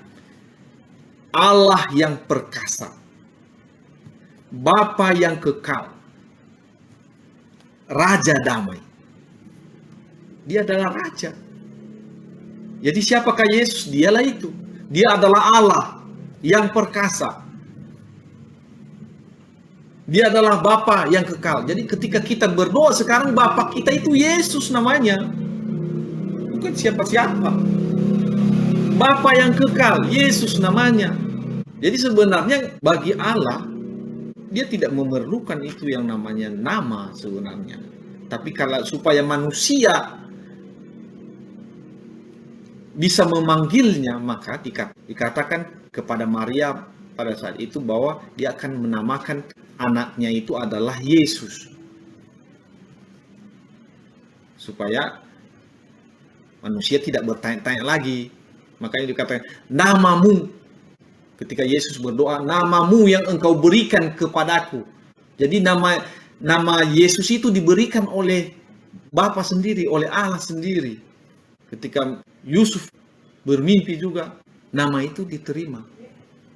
Allah yang perkasa, Bapa yang kekal, Raja damai. Dia adalah Raja. Jadi siapakah Yesus? Dialah itu. Dia adalah Allah yang perkasa. Dia adalah Bapa yang kekal. Jadi ketika kita berdoa sekarang, Bapa kita itu Yesus namanya. Bukan siapa-siapa. Bapa yang kekal, Yesus namanya. Jadi sebenarnya bagi Allah, dia tidak memerlukan itu yang namanya nama sebenarnya. Tapi kalau supaya manusia bisa memanggilnya, maka dikatakan kepada Maria pada saat itu bahwa dia akan menamakan anaknya itu adalah Yesus. Supaya manusia tidak bertanya-tanya lagi. Makanya dikatakan namamu. Ketika Yesus berdoa, namamu yang engkau berikan kepadaku. Jadi nama Yesus itu diberikan oleh Bapa sendiri, oleh Allah sendiri. Ketika Yusuf bermimpi juga, nama itu diterima.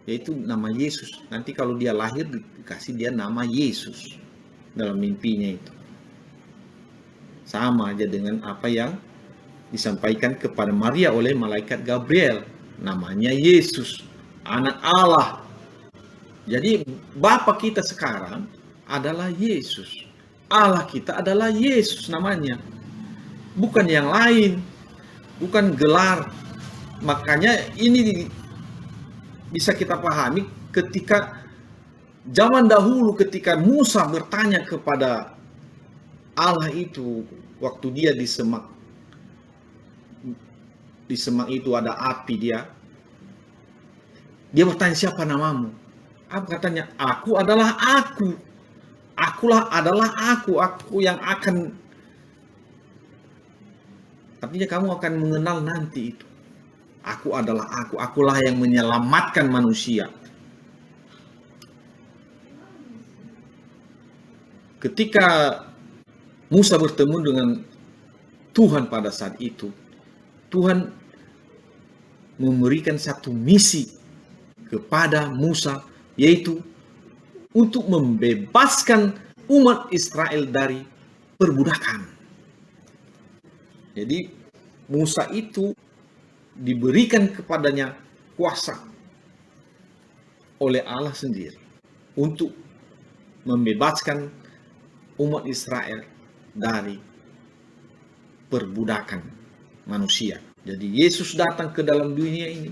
Yaitu nama Yesus. Nanti kalau dia lahir, dikasih dia nama Yesus dalam mimpinya itu. Sama aja dengan apa yang disampaikan kepada Maria oleh malaikat Gabriel. Namanya Yesus, anak Allah. Jadi Bapa kita sekarang adalah Yesus. Allah kita adalah Yesus namanya. Bukan yang lain. Bukan gelar. Makanya ini bisa kita pahami ketika zaman dahulu ketika Musa bertanya kepada Allah itu waktu dia di semak itu ada api, dia bertanya, siapa namamu? Apa katanya? Aku adalah aku. Adalah aku yang akan, artinya kamu akan mengenal nanti itu. Aku adalah akulah yang menyelamatkan manusia. Ketika Musa bertemu dengan Tuhan pada saat itu, Tuhan memberikan satu misi kepada Musa, yaitu untuk membebaskan umat Israel dari perbudakan. Jadi Musa itu diberikan kepadanya kuasa oleh Allah sendiri untuk membebaskan umat Israel dari perbudakan manusia. Jadi Yesus datang ke dalam dunia ini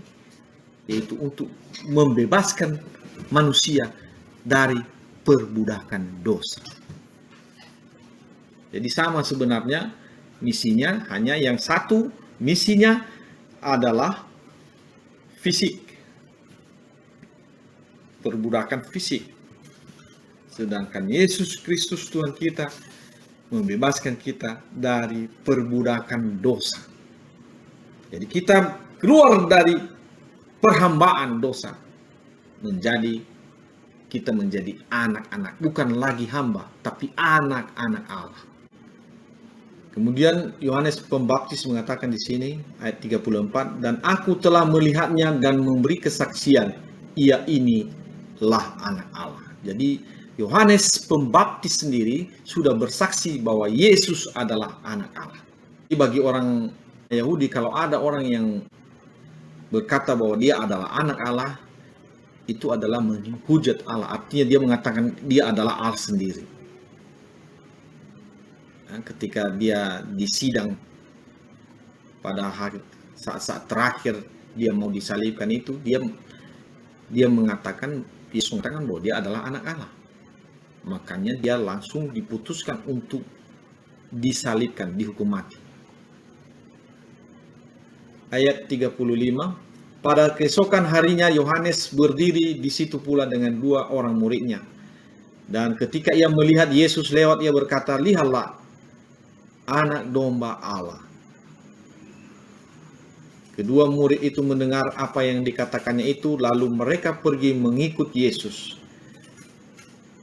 yaitu untuk membebaskan manusia dari perbudakan dosa. Jadi sama sebenarnya misinya, hanya yang satu misinya adalah fisik, perbudakan fisik. Sedangkan Yesus Kristus Tuhan kita membebaskan kita dari perbudakan dosa. Jadi kita keluar dari perhambaan dosa, kita menjadi anak-anak, bukan lagi hamba, tapi anak-anak Allah. Kemudian Yohanes Pembaptis mengatakan di sini ayat 34, dan aku telah melihatnya dan memberi kesaksian, ia inilah anak Allah. Jadi Yohanes Pembaptis sendiri sudah bersaksi bahwa Yesus adalah anak Allah. Jadi bagi orang Yahudi, kalau ada orang yang berkata bahwa dia adalah anak Allah, itu adalah menghujat Allah. Artinya dia mengatakan dia adalah Allah sendiri. Ketika dia disidang pada saat terakhir dia mau disalibkan itu, dia mengatakan bahwa dia adalah anak Allah. Makanya dia langsung diputuskan untuk disalibkan, dihukum mati. Ayat 35, pada keesokan harinya Yohanes berdiri di situ pula dengan 2 orang muridnya. Dan ketika ia melihat Yesus lewat, ia berkata, lihatlah anak domba Allah. Kedua murid itu mendengar apa yang dikatakannya itu, lalu mereka pergi mengikut Yesus.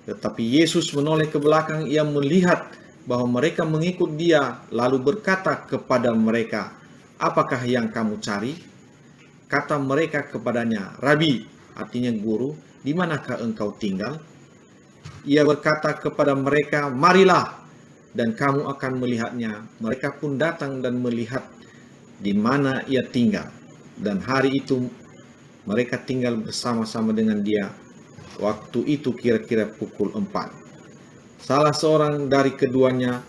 Tetapi Yesus menoleh ke belakang, ia melihat bahwa mereka mengikut dia, lalu berkata kepada mereka, apakah yang kamu cari? Kata mereka kepadanya, Rabi, artinya guru, di manakah engkau tinggal? Ia berkata kepada mereka, marilah, dan kamu akan melihatnya. Mereka pun datang dan melihat di mana ia tinggal. Dan hari itu mereka tinggal bersama-sama dengan dia. Waktu itu kira-kira pukul 4. Salah seorang dari keduanya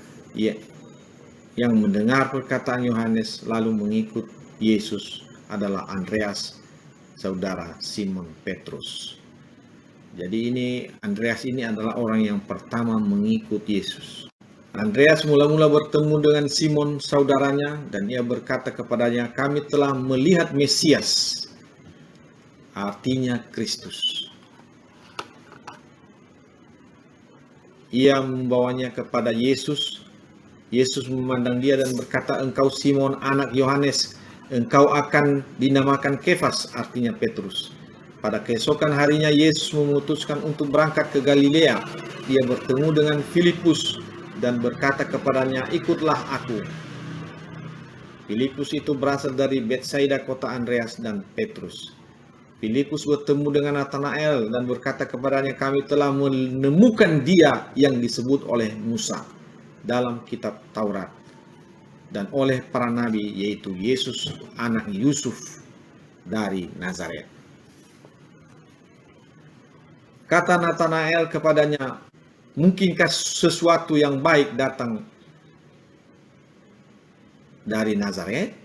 yang mendengar perkataan Yohanes lalu mengikut Yesus adalah Andreas, saudara Simon Petrus. Jadi Andreas ini adalah orang yang pertama mengikut Yesus. Andreas mula-mula bertemu dengan Simon saudaranya dan ia berkata kepadanya, kami telah melihat Mesias, artinya Kristus. Ia membawanya kepada Yesus. Yesus memandang dia dan berkata, engkau Simon anak Yohanes, engkau akan dinamakan Kefas, artinya Petrus. Pada keesokan harinya Yesus memutuskan untuk berangkat ke Galilea. Dia bertemu dengan Filipus dan berkata kepadanya, ikutlah aku. Filipus itu berasal dari Betsaida, kota Andreas dan Petrus. Filipus bertemu dengan Nathanael dan berkata kepadanya, kami telah menemukan dia yang disebut oleh Musa dalam kitab Taurat dan oleh para nabi, yaitu Yesus anak Yusuf dari Nazaret. Kata Nathanael kepadanya, mungkinkah sesuatu yang baik datang dari Nazaret?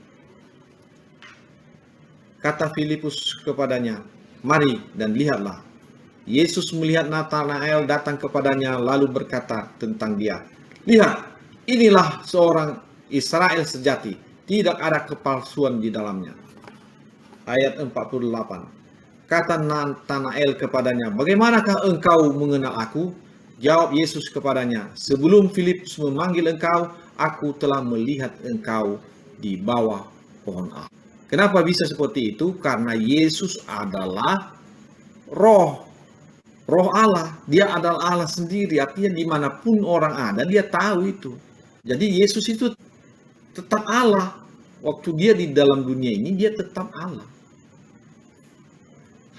Kata Filipus kepadanya, "Mari dan lihatlah." Yesus melihat Natanael datang kepadanya lalu berkata tentang dia, "Lihat, inilah seorang Israel sejati, tidak ada kepalsuan di dalamnya." Ayat 48. Kata Natanael kepadanya, "Bagaimanakah engkau mengenal aku?" Jawab Yesus kepadanya, "Sebelum Filipus memanggil engkau, aku telah melihat engkau di bawah pohon ara." Kenapa bisa seperti itu? Karena Yesus adalah roh Allah. Dia adalah Allah sendiri. Artinya dimanapun orang ada, dia tahu itu. Jadi Yesus itu tetap Allah. Waktu dia di dalam dunia ini, dia tetap Allah.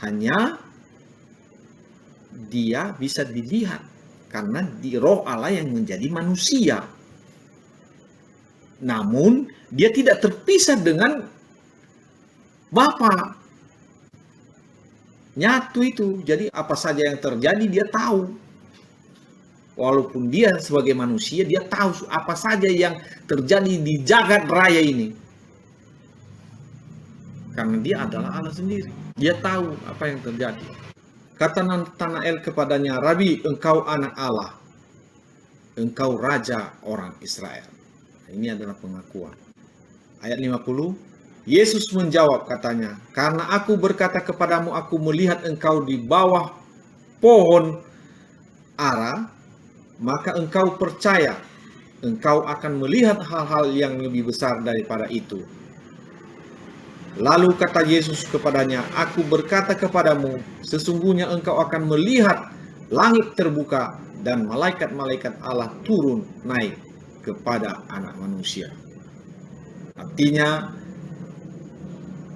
Hanya dia bisa dilihat karena di roh Allah yang menjadi manusia. Namun dia tidak terpisah dengan Bapa. Nyatu itu. Jadi apa saja yang terjadi dia tahu. Walaupun dia sebagai manusia, dia tahu apa saja yang terjadi di jagat raya ini. Karena dia adalah Allah sendiri. Dia tahu apa yang terjadi. Kata Natanael kepadanya, "Rabi, engkau anak Allah. Engkau raja orang Israel." Ini adalah pengakuan. Ayat 50. Yesus menjawab katanya, "Karena aku berkata kepadamu, aku melihat engkau di bawah pohon ara, maka engkau percaya. Engkau akan melihat hal-hal yang lebih besar daripada itu." Lalu kata Yesus kepadanya, "Aku berkata kepadamu, sesungguhnya engkau akan melihat langit terbuka dan malaikat-malaikat Allah turun naik kepada Anak Manusia." Artinya,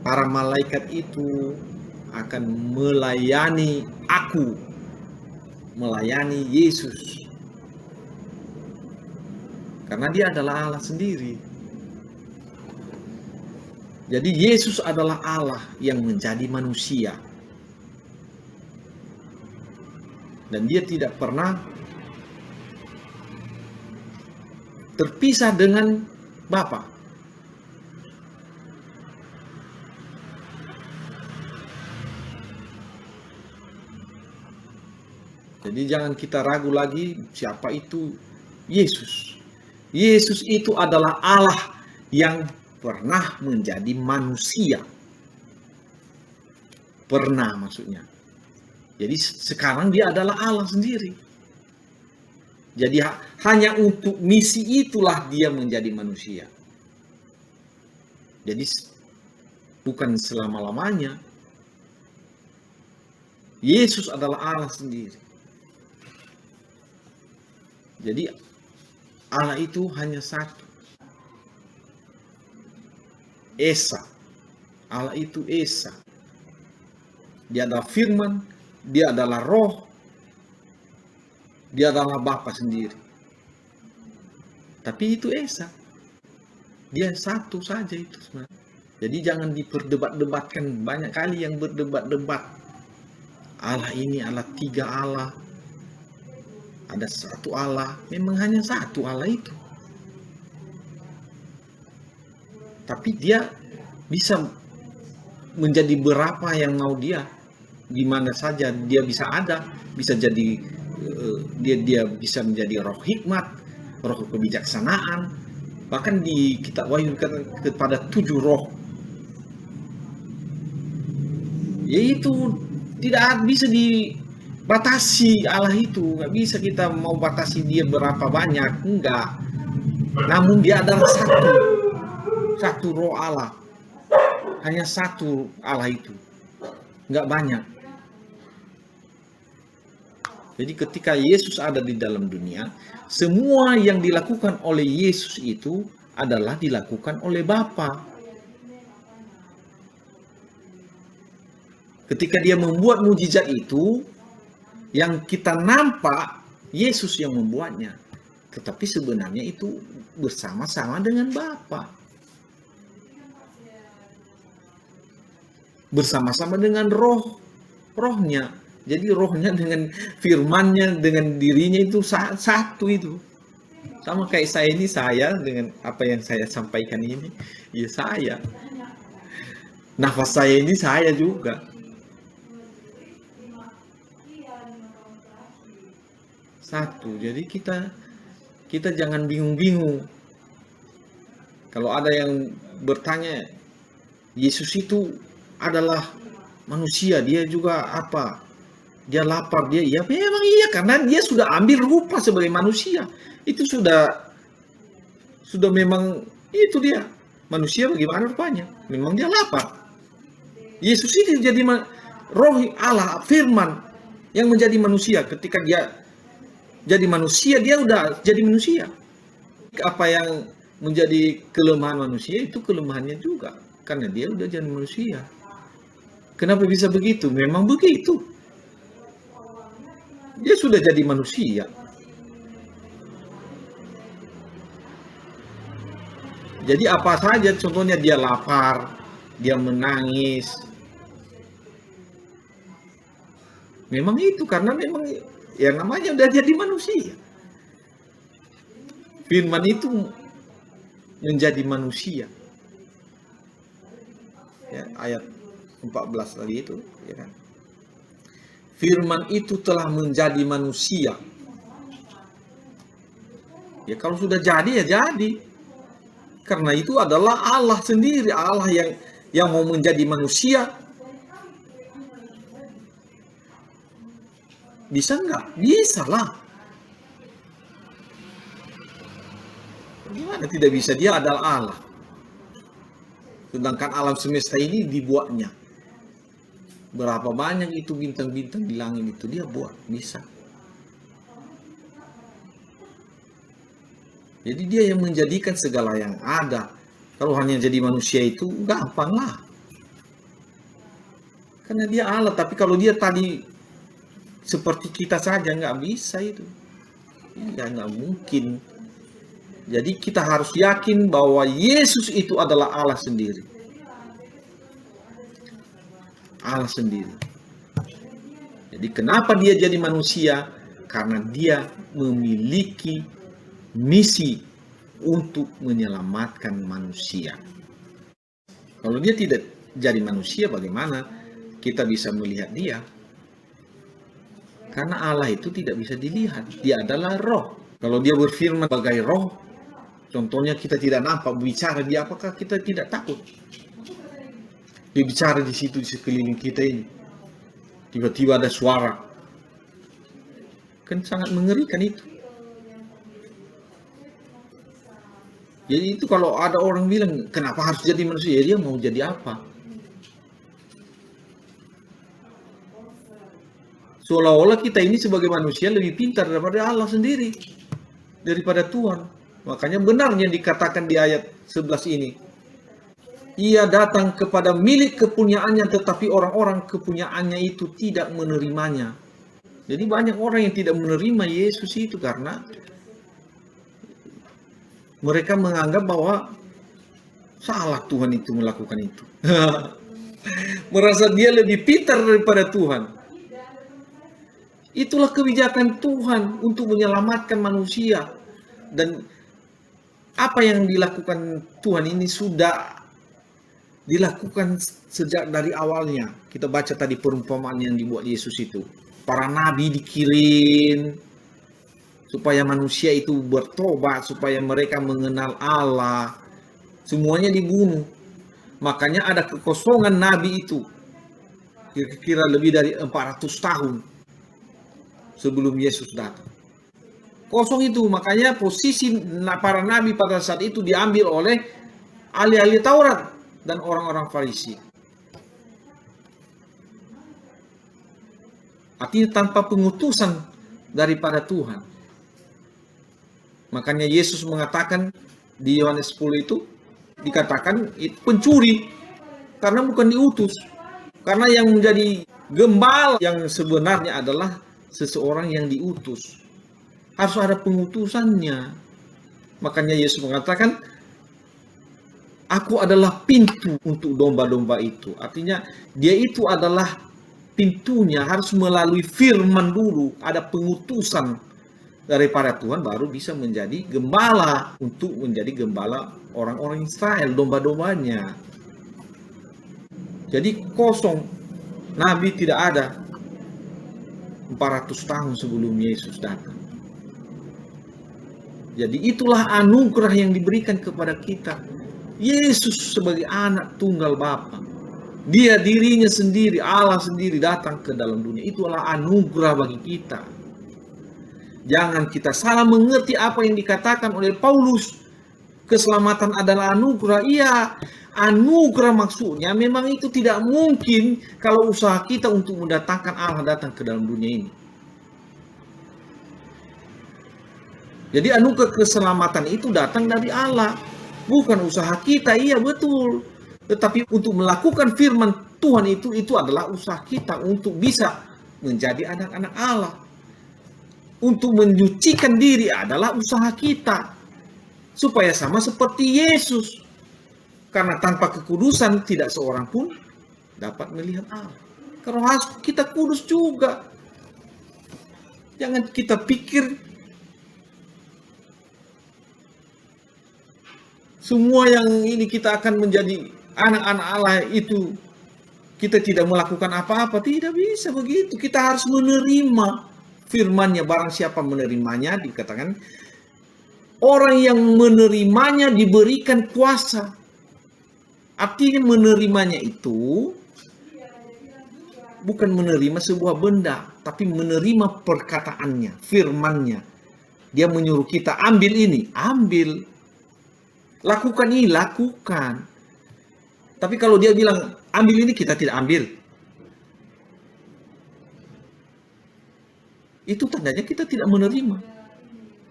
para malaikat itu akan melayani aku, melayani Yesus. Karena dia adalah Allah sendiri. Jadi Yesus adalah Allah yang menjadi manusia. Dan dia tidak pernah terpisah dengan Bapa. Jadi jangan kita ragu lagi siapa itu Yesus. Yesus itu adalah Allah yang pernah menjadi manusia. Pernah maksudnya. Jadi sekarang dia adalah Allah sendiri. Jadi hanya untuk misi itulah dia menjadi manusia. Jadi bukan selama-lamanya. Yesus adalah Allah sendiri. Jadi Allah itu hanya satu. Esa. Allah itu Esa. Dia adalah firman, dia adalah roh, dia adalah Bapa sendiri. Tapi itu Esa. Dia satu saja itu sebenarnya. Jadi jangan diperdebat-debatkan. Banyak kali yang berdebat-debat. Allah ini Allah, tiga Allah. Ada satu Allah. Memang hanya satu Allah itu. Tapi dia bisa menjadi berapa yang mau dia. Di mana saja dia bisa ada. Bisa jadi dia bisa menjadi roh hikmat, roh kebijaksanaan. Bahkan di kitab Wahyu kepada 7 roh. Yaitu tidak bisa dibatasi Allah itu. Nggak bisa kita mau batasi dia berapa banyak. Enggak. Namun dia adalah satu. Satu roh Allah. Hanya satu Allah itu. Nggak banyak. Jadi ketika Yesus ada di dalam dunia, semua yang dilakukan oleh Yesus itu adalah dilakukan oleh Bapa. Ketika dia membuat mujizat itu, yang kita nampak Yesus yang membuatnya. Tetapi sebenarnya itu bersama-sama dengan Bapa. Bersama-sama dengan rohnya. Jadi rohnya dengan firmannya, dengan dirinya itu satu itu. Sama kayak saya ini, saya dengan apa yang saya sampaikan ini, ya saya. Nafas saya ini saya juga. Satu, jadi kita jangan bingung-bingung. Kalau ada yang bertanya, Yesus itu adalah manusia, dia juga apa? Dia lapar, dia ya memang iya karena dia sudah ambil rupa sebagai manusia. Itu sudah memang itu dia. Manusia bagaimana rupanya? Memang dia lapar. Yesus ini jadi roh Allah, firman yang menjadi manusia. Ketika dia jadi manusia, dia udah jadi manusia. Apa yang menjadi kelemahan manusia itu kelemahannya juga. Karena dia udah jadi manusia. Kenapa bisa begitu? Memang begitu. Dia sudah jadi manusia. Jadi apa saja, contohnya dia lapar, dia menangis. Memang itu, karena memang yang namanya udah jadi manusia. Firman itu menjadi manusia. Ya, ayat 14 tadi itu, ya kan? Firman itu telah menjadi manusia. Ya kalau sudah jadi ya jadi. Karena itu adalah Allah sendiri, Allah yang mau menjadi manusia. Bisa nggak? Bisa lah. Gimana tidak bisa? Dia adalah Allah. Sedangkan alam semesta ini dibuatnya. Berapa banyak itu bintang-bintang di langit itu dia buat, bisa. Jadi dia yang menjadikan segala yang ada. Kalau hanya jadi manusia itu gampang lah. Karena dia Allah, tapi kalau dia tadi seperti kita saja nggak bisa itu. Ya nggak mungkin. Jadi kita harus yakin bahwa Yesus itu adalah Allah sendiri. Allah sendiri. Jadi kenapa dia jadi manusia? Karena dia memiliki misi untuk menyelamatkan manusia. Kalau dia tidak jadi manusia, bagaimana kita bisa melihat dia? Karena Allah itu tidak bisa dilihat. Dia adalah roh. Kalau dia berfirman sebagai roh, contohnya kita tidak nampak bicara dia, apakah kita tidak takut? Dia bicara di situ di sekeliling kita ini. Tiba-tiba ada suara. Kan sangat mengerikan itu. Jadi itu kalau ada orang bilang, kenapa harus jadi manusia? Ya dia mau jadi apa? Seolah-olah kita ini sebagai manusia lebih pintar daripada Allah sendiri. Daripada Tuhan. Makanya benarnya dikatakan di ayat 11 ini. Ia datang kepada milik kepunyaannya, tetapi orang-orang kepunyaannya itu tidak menerimanya. Jadi banyak orang yang tidak menerima Yesus itu karena mereka menganggap bahwa salah Tuhan itu melakukan itu. Merasa dia lebih pintar daripada Tuhan. Itulah kebijakan Tuhan untuk menyelamatkan manusia. Dan apa yang dilakukan Tuhan ini sudah dilakukan sejak dari awalnya. Kita baca tadi perumpamaan yang dibuat Yesus itu. Para nabi dikirim supaya manusia itu bertobat, supaya mereka mengenal Allah. Semuanya dibunuh. Makanya ada kekosongan nabi itu. Kira-kira lebih dari 400 tahun sebelum Yesus datang. Kosong itu, makanya posisi para nabi pada saat itu diambil oleh ahli-ahli Taurat dan orang-orang Farisi. Artinya tanpa pengutusan daripada Tuhan. Makanya Yesus mengatakan di Yohanes 10 itu, dikatakan itu pencuri. Karena bukan diutus. Karena yang menjadi gembala yang sebenarnya adalah seseorang yang diutus. Harus ada pengutusannya. Makanya Yesus mengatakan, aku adalah pintu untuk domba-domba itu. Artinya dia itu adalah pintunya, harus melalui firman dulu. Ada pengutusan daripada Tuhan baru bisa menjadi gembala. Untuk menjadi gembala orang-orang Israel, domba-dombanya. Jadi kosong, Nabi tidak ada 400 tahun sebelum Yesus datang. Jadi itulah anugerah yang diberikan kepada kita. Yesus sebagai anak tunggal Bapa. Dia dirinya sendiri, Allah sendiri datang ke dalam dunia. Itulah anugerah bagi kita. Jangan kita salah mengerti apa yang dikatakan oleh Paulus. Keselamatan adalah anugerah. Iya, anugerah maksudnya memang itu tidak mungkin kalau usaha kita untuk mendatangkan Allah datang ke dalam dunia ini. Jadi anugerah keselamatan itu datang dari Allah. Bukan usaha kita, iya betul. Tetapi untuk melakukan firman Tuhan itu adalah usaha kita untuk bisa menjadi anak-anak Allah. Untuk menyucikan diri adalah usaha kita. Supaya sama seperti Yesus. Karena tanpa kekudusan tidak seorang pun dapat melihat Allah. Karena harus kita kudus juga. Jangan kita pikir semua yang ini kita akan menjadi anak-anak Allah itu kita tidak melakukan apa-apa. Tidak bisa begitu. Kita harus menerima firman-Nya. Barang siapa menerimanya, dikatakan orang yang menerimanya diberikan kuasa. Artinya menerimanya itu bukan menerima sebuah benda, tapi menerima perkataannya, firman-Nya. Dia menyuruh kita ambil ini, ambil. Lakukan ini, lakukan. Tapi kalau dia bilang ambil ini, kita tidak ambil. Itu tandanya kita tidak menerima.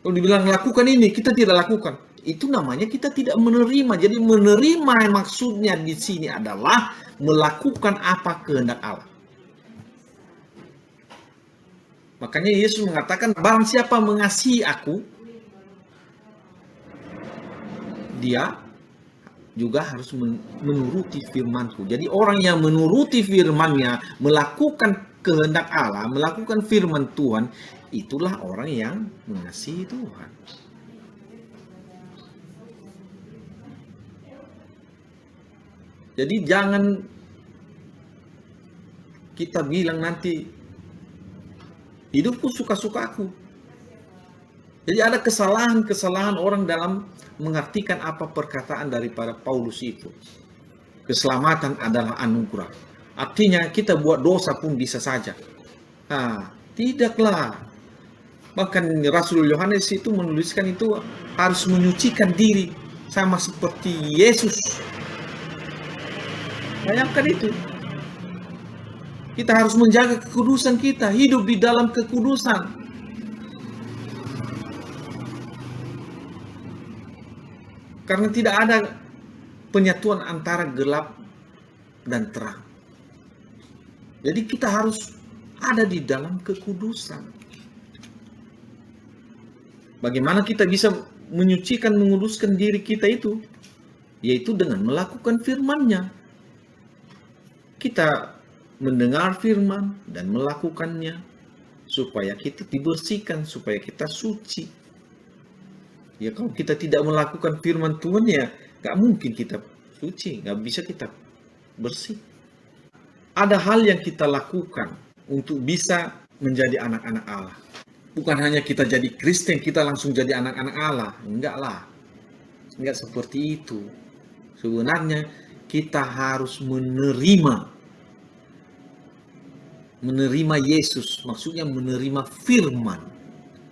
Kalau dibilang lakukan ini, kita tidak lakukan. Itu namanya kita tidak menerima. Jadi menerima maksudnya di sini adalah melakukan apa kehendak Allah. Makanya Yesus mengatakan, barang siapa mengasihi aku, dia juga harus menuruti firman-Ku. Jadi orang yang menuruti firman-Nya, melakukan kehendak Allah, melakukan firman Tuhan, itulah orang yang mengasihi Tuhan. Jadi jangan kita bilang nanti hidupku suka-sukaku. Jadi ada kesalahan-kesalahan orang dalam mengartikan apa perkataan daripada Paulus itu. Keselamatan adalah anugerah. Artinya kita buat dosa pun bisa saja. Nah, tidaklah. Bahkan Rasul Yohanes itu menuliskan itu harus menyucikan diri sama seperti Yesus. Bayangkan itu. Kita harus menjaga kekudusan kita, hidup di dalam kekudusan. Karena tidak ada penyatuan antara gelap dan terang. Jadi kita harus ada di dalam kekudusan. Bagaimana kita bisa menyucikan, menguduskan diri kita itu? Yaitu dengan melakukan firman-Nya. Kita mendengar firman dan melakukannya supaya kita dibersihkan, supaya kita suci. Ya kalau kita tidak melakukan firman Tuhan ya gak mungkin kita suci, gak bisa kita bersih. Ada hal yang kita lakukan untuk bisa menjadi anak-anak Allah. Bukan hanya kita jadi Kristen, kita langsung jadi anak-anak Allah. Enggak lah. Enggak seperti itu. Sebenarnya kita harus menerima Yesus. Maksudnya menerima firman.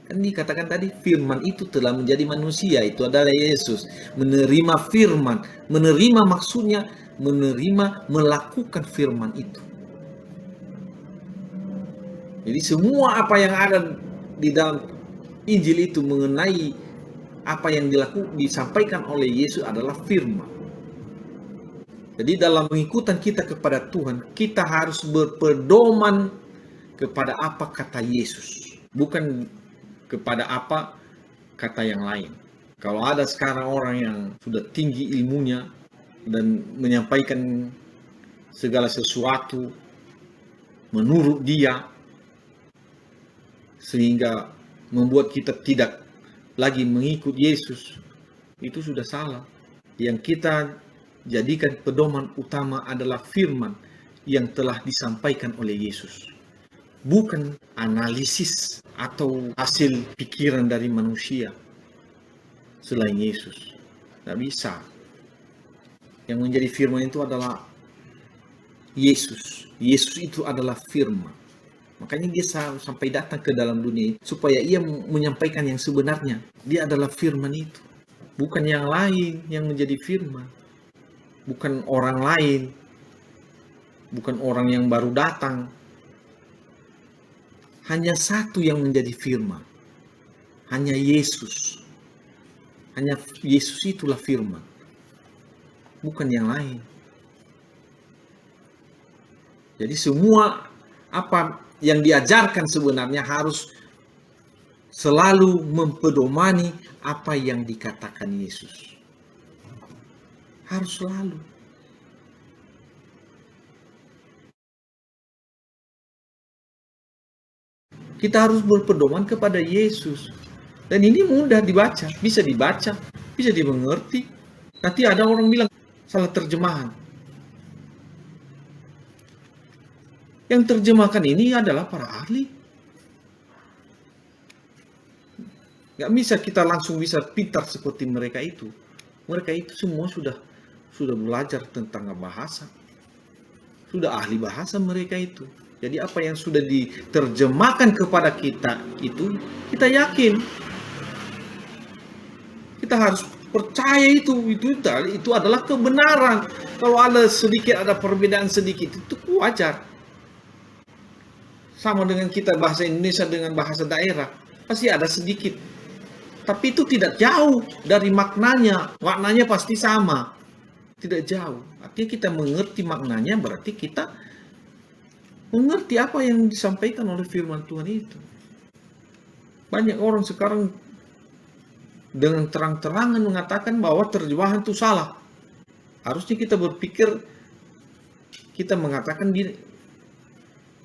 Kan dikatakan tadi firman itu telah menjadi manusia. Itu adalah Yesus. Menerima firman. Menerima maksudnya menerima, melakukan firman itu. Jadi semua apa yang ada di dalam Injil itu mengenai apa yang disampaikan oleh Yesus adalah firman. Jadi dalam pengikutan kita kepada Tuhan, kita harus berpedoman kepada apa kata Yesus, bukan kepada apa kata yang lain. Kalau ada sekarang orang yang sudah tinggi ilmunya dan menyampaikan segala sesuatu menurut dia, sehingga membuat kita tidak lagi mengikut Yesus, itu sudah salah. Yang kita jadikan pedoman utama adalah firman yang telah disampaikan oleh Yesus. Bukan analisis atau hasil pikiran dari manusia selain Yesus. Tidak bisa. Yang menjadi firman itu adalah Yesus. Yesus itu adalah firman. Makanya dia sampai datang ke dalam dunia supaya ia menyampaikan yang sebenarnya. Dia adalah firman itu. Bukan yang lain yang menjadi firman. Bukan orang lain. Bukan orang yang baru datang. Hanya satu yang menjadi firman. Hanya Yesus. Hanya Yesus itulah firman. Bukan yang lain. Jadi semua apa yang diajarkan sebenarnya harus selalu mempedomani apa yang dikatakan Yesus. Harus selalu. Kita harus berpedoman kepada Yesus. Dan ini mudah dibaca, bisa dimengerti. Nanti ada orang bilang salah terjemahan. Yang terjemahkan ini adalah para ahli. Gak bisa kita langsung bisa pintar seperti mereka itu. Mereka itu semua sudah belajar tentang bahasa. Sudah ahli bahasa mereka itu. Jadi apa yang sudah diterjemahkan kepada kita itu, kita yakin. Kita harus percaya itu adalah kebenaran. Kalau ada perbedaan sedikit itu wajar. Sama dengan kita bahasa Indonesia dengan bahasa daerah, pasti ada sedikit. Tapi itu tidak jauh dari maknanya. Maknanya pasti sama. Tidak jauh. Artinya kita mengerti maknanya berarti kita mengerti apa yang disampaikan oleh firman Tuhan itu. Banyak orang sekarang dengan terang-terangan mengatakan bahwa terjemahan itu salah. Harusnya kita berpikir, kita mengatakan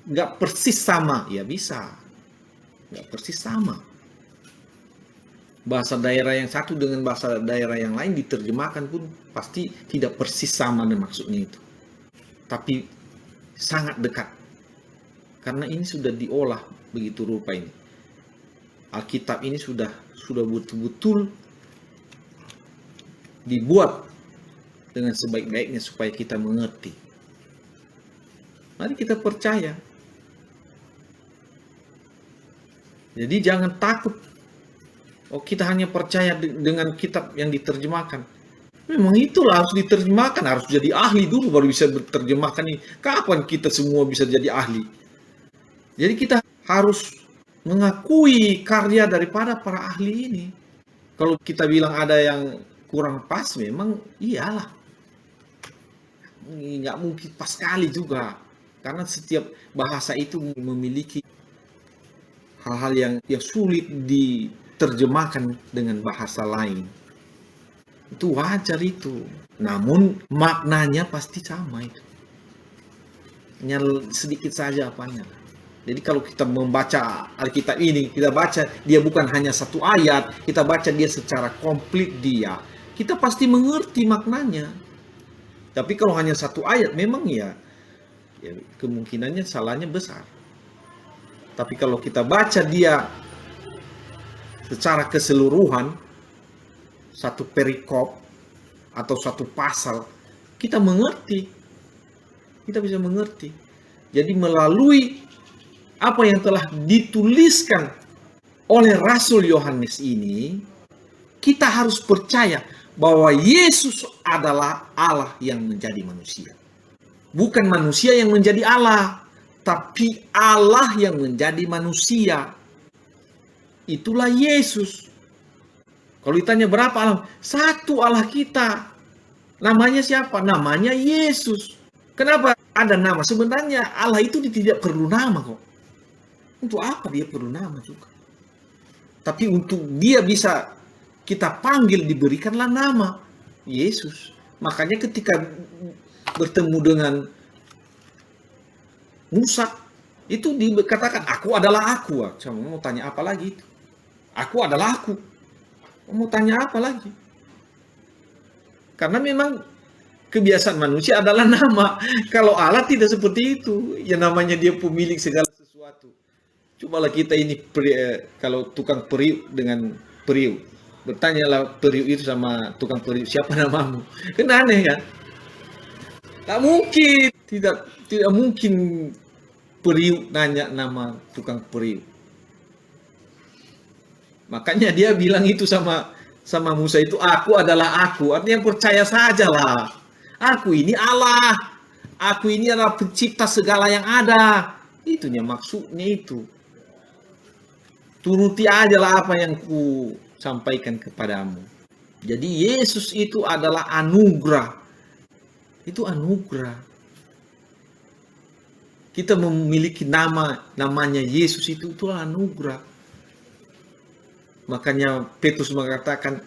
nggak persis sama. Ya bisa. Nggak persis sama. Bahasa daerah yang satu dengan bahasa daerah yang lain diterjemahkan pun pasti tidak persis sama dan maksudnya itu. Tapi sangat dekat. Karena ini sudah diolah begitu rupa ini. Alkitab ini sudah betul-betul dibuat dengan sebaik-baiknya supaya kita mengerti. Mari kita percaya. Jadi jangan takut. Oh, kita hanya percaya dengan kitab yang diterjemahkan. Memang itulah harus diterjemahkan, harus jadi ahli dulu baru bisa diterjemahkan ini. Kapan kita semua bisa jadi ahli? Jadi kita harus mengakui karya daripada para ahli ini. Kalau kita bilang ada yang kurang pas, memang iyalah. Nggak mungkin pas sekali juga. Karena setiap bahasa itu memiliki hal-hal yang sulit diterjemahkan dengan bahasa lain. Itu wajar itu. Namun maknanya pasti sama itu. Hanya sedikit saja apanya. Jadi kalau kita membaca Alkitab ini, kita baca dia bukan hanya satu ayat, kita baca dia secara komplit dia. Kita pasti mengerti maknanya. Tapi kalau hanya satu ayat memang ya kemungkinannya salahnya besar. Tapi kalau kita baca dia secara keseluruhan, satu perikop atau satu pasal, kita mengerti. Kita bisa mengerti. Jadi melalui apa yang telah dituliskan oleh Rasul Yohanes ini, kita harus percaya bahwa Yesus adalah Allah yang menjadi manusia. Bukan manusia yang menjadi Allah, tapi Allah yang menjadi manusia. Itulah Yesus. Kalau ditanya berapa Allah? Satu Allah kita. Namanya siapa? Namanya Yesus. Kenapa ada nama? Sebenarnya Allah itu tidak perlu nama kok. Untuk apa dia perlu nama juga? Tapi untuk dia bisa kita panggil, diberikanlah nama Yesus. Makanya ketika bertemu dengan Musa, itu dikatakan, aku adalah aku. Saya mau tanya apa lagi itu? Aku adalah aku. Mau tanya apa lagi? Karena memang kebiasaan manusia adalah nama. Kalau Allah tidak seperti itu. Yang namanya dia pemilik segala sesuatu. Cobalah kita ini kalau tukang periuk dengan periuk. Bertanyalah periuk itu sama tukang periuk, siapa namamu? Kan aneh kan? Tak mungkin. Tidak mungkin periuk nanya nama tukang periuk. Makanya dia bilang itu sama Musa itu, aku adalah aku. Artinya percaya sajalah. Aku ini Allah. Aku ini adalah pencipta segala yang ada. Itunya maksudnya itu. Turuti ajalah apa yang ku sampaikan kepadamu. Jadi Yesus itu adalah anugerah. Itu anugerah. Kita memiliki namanya Yesus itulah anugerah. Makanya Petrus mengatakan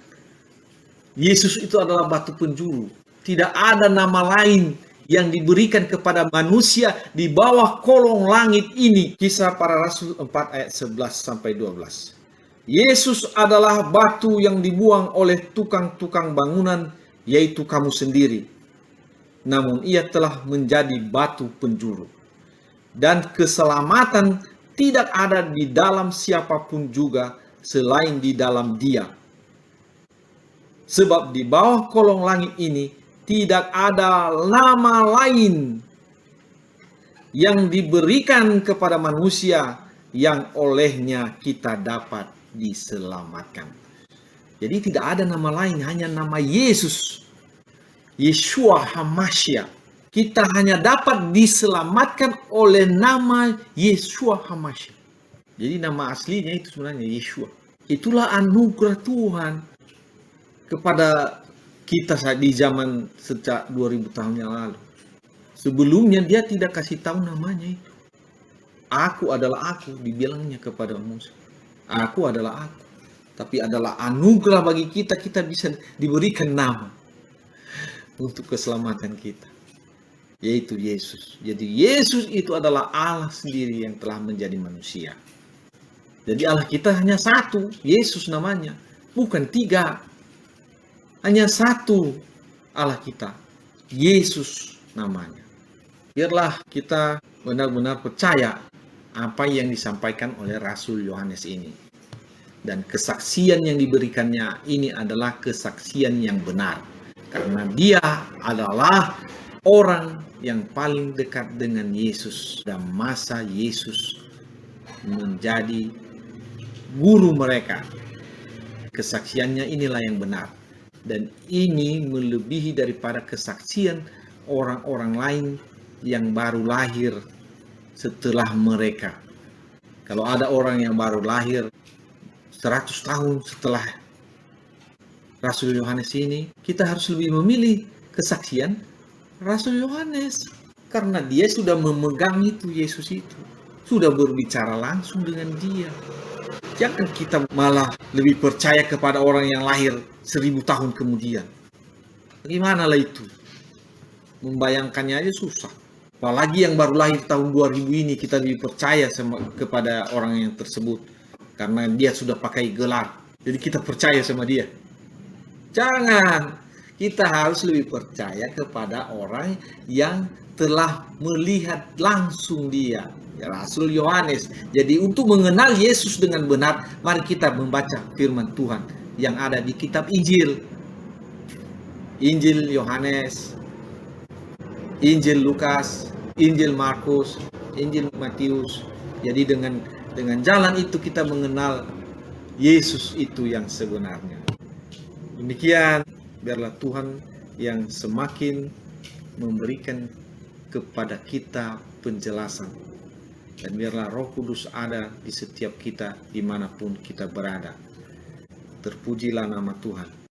Yesus itu adalah batu penjuru. Tidak ada nama lain yang diberikan kepada manusia di bawah kolong langit ini. Kisah Para Rasul 4 ayat 11 sampai 12. Yesus adalah batu yang dibuang oleh tukang-tukang bangunan, yaitu kamu sendiri. Namun ia telah menjadi batu penjuru. Dan keselamatan tidak ada di dalam siapapun juga selain di dalam Dia. Sebab di bawah kolong langit ini tidak ada nama lain yang diberikan kepada manusia yang olehnya kita dapat diselamatkan. Jadi tidak ada nama lain, hanya nama Yesus. Yeshua HaMashiach. Kita hanya dapat diselamatkan oleh nama Yeshua HaMashiach. Jadi nama aslinya itu sebenarnya Yeshua. Itulah anugerah Tuhan kepada kita di zaman sejak 2000 tahun yang lalu. Sebelumnya dia tidak kasih tahu namanya itu. Aku adalah aku, dibilangnya kepada Musa. Aku adalah aku. Tapi adalah anugerah bagi kita bisa diberikan nama untuk keselamatan kita. Yaitu Yesus. Jadi Yesus itu adalah Allah sendiri yang telah menjadi manusia. Jadi Allah kita hanya satu, Yesus namanya, bukan tiga. Hanya satu Allah kita, Yesus namanya. Biarlah kita benar-benar percaya apa yang disampaikan oleh Rasul Yohanes ini. Dan kesaksian yang diberikannya ini adalah kesaksian yang benar. Karena dia adalah orang yang paling dekat dengan Yesus. Dan masa Yesus menjadi guru mereka. Kesaksiannya inilah yang benar. Dan ini melebihi daripada kesaksian orang-orang lain yang baru lahir setelah mereka. Kalau ada orang yang baru lahir 100 tahun setelah Rasul Yohanes ini, kita harus lebih memilih kesaksian Rasul Yohanes. Karena dia sudah memegang itu, Yesus itu. Sudah berbicara langsung dengan dia. Jangan kita malah lebih percaya kepada orang yang lahir 1000 tahun kemudian. Bagaimana lah itu? Membayangkannya aja susah. Apalagi yang baru lahir tahun 2000 ini kita lebih percaya kepada orang yang tersebut. Karena dia sudah pakai gelar. Jadi kita percaya sama dia. Jangan. Kita harus lebih percaya kepada orang yang telah melihat langsung dia. Ya, Rasul Yohanes. Jadi untuk mengenal Yesus dengan benar, mari kita membaca firman Tuhan yang ada di kitab Injil. Injil Yohanes, Injil Lukas, Injil Markus, Injil Matius. Jadi dengan jalan itu kita mengenal Yesus itu yang sebenarnya. Demikian, biarlah Tuhan yang semakin memberikan kepada kita penjelasan. Dan biarlah Roh Kudus ada di setiap kita dimanapun kita berada. Terpujilah nama Tuhan.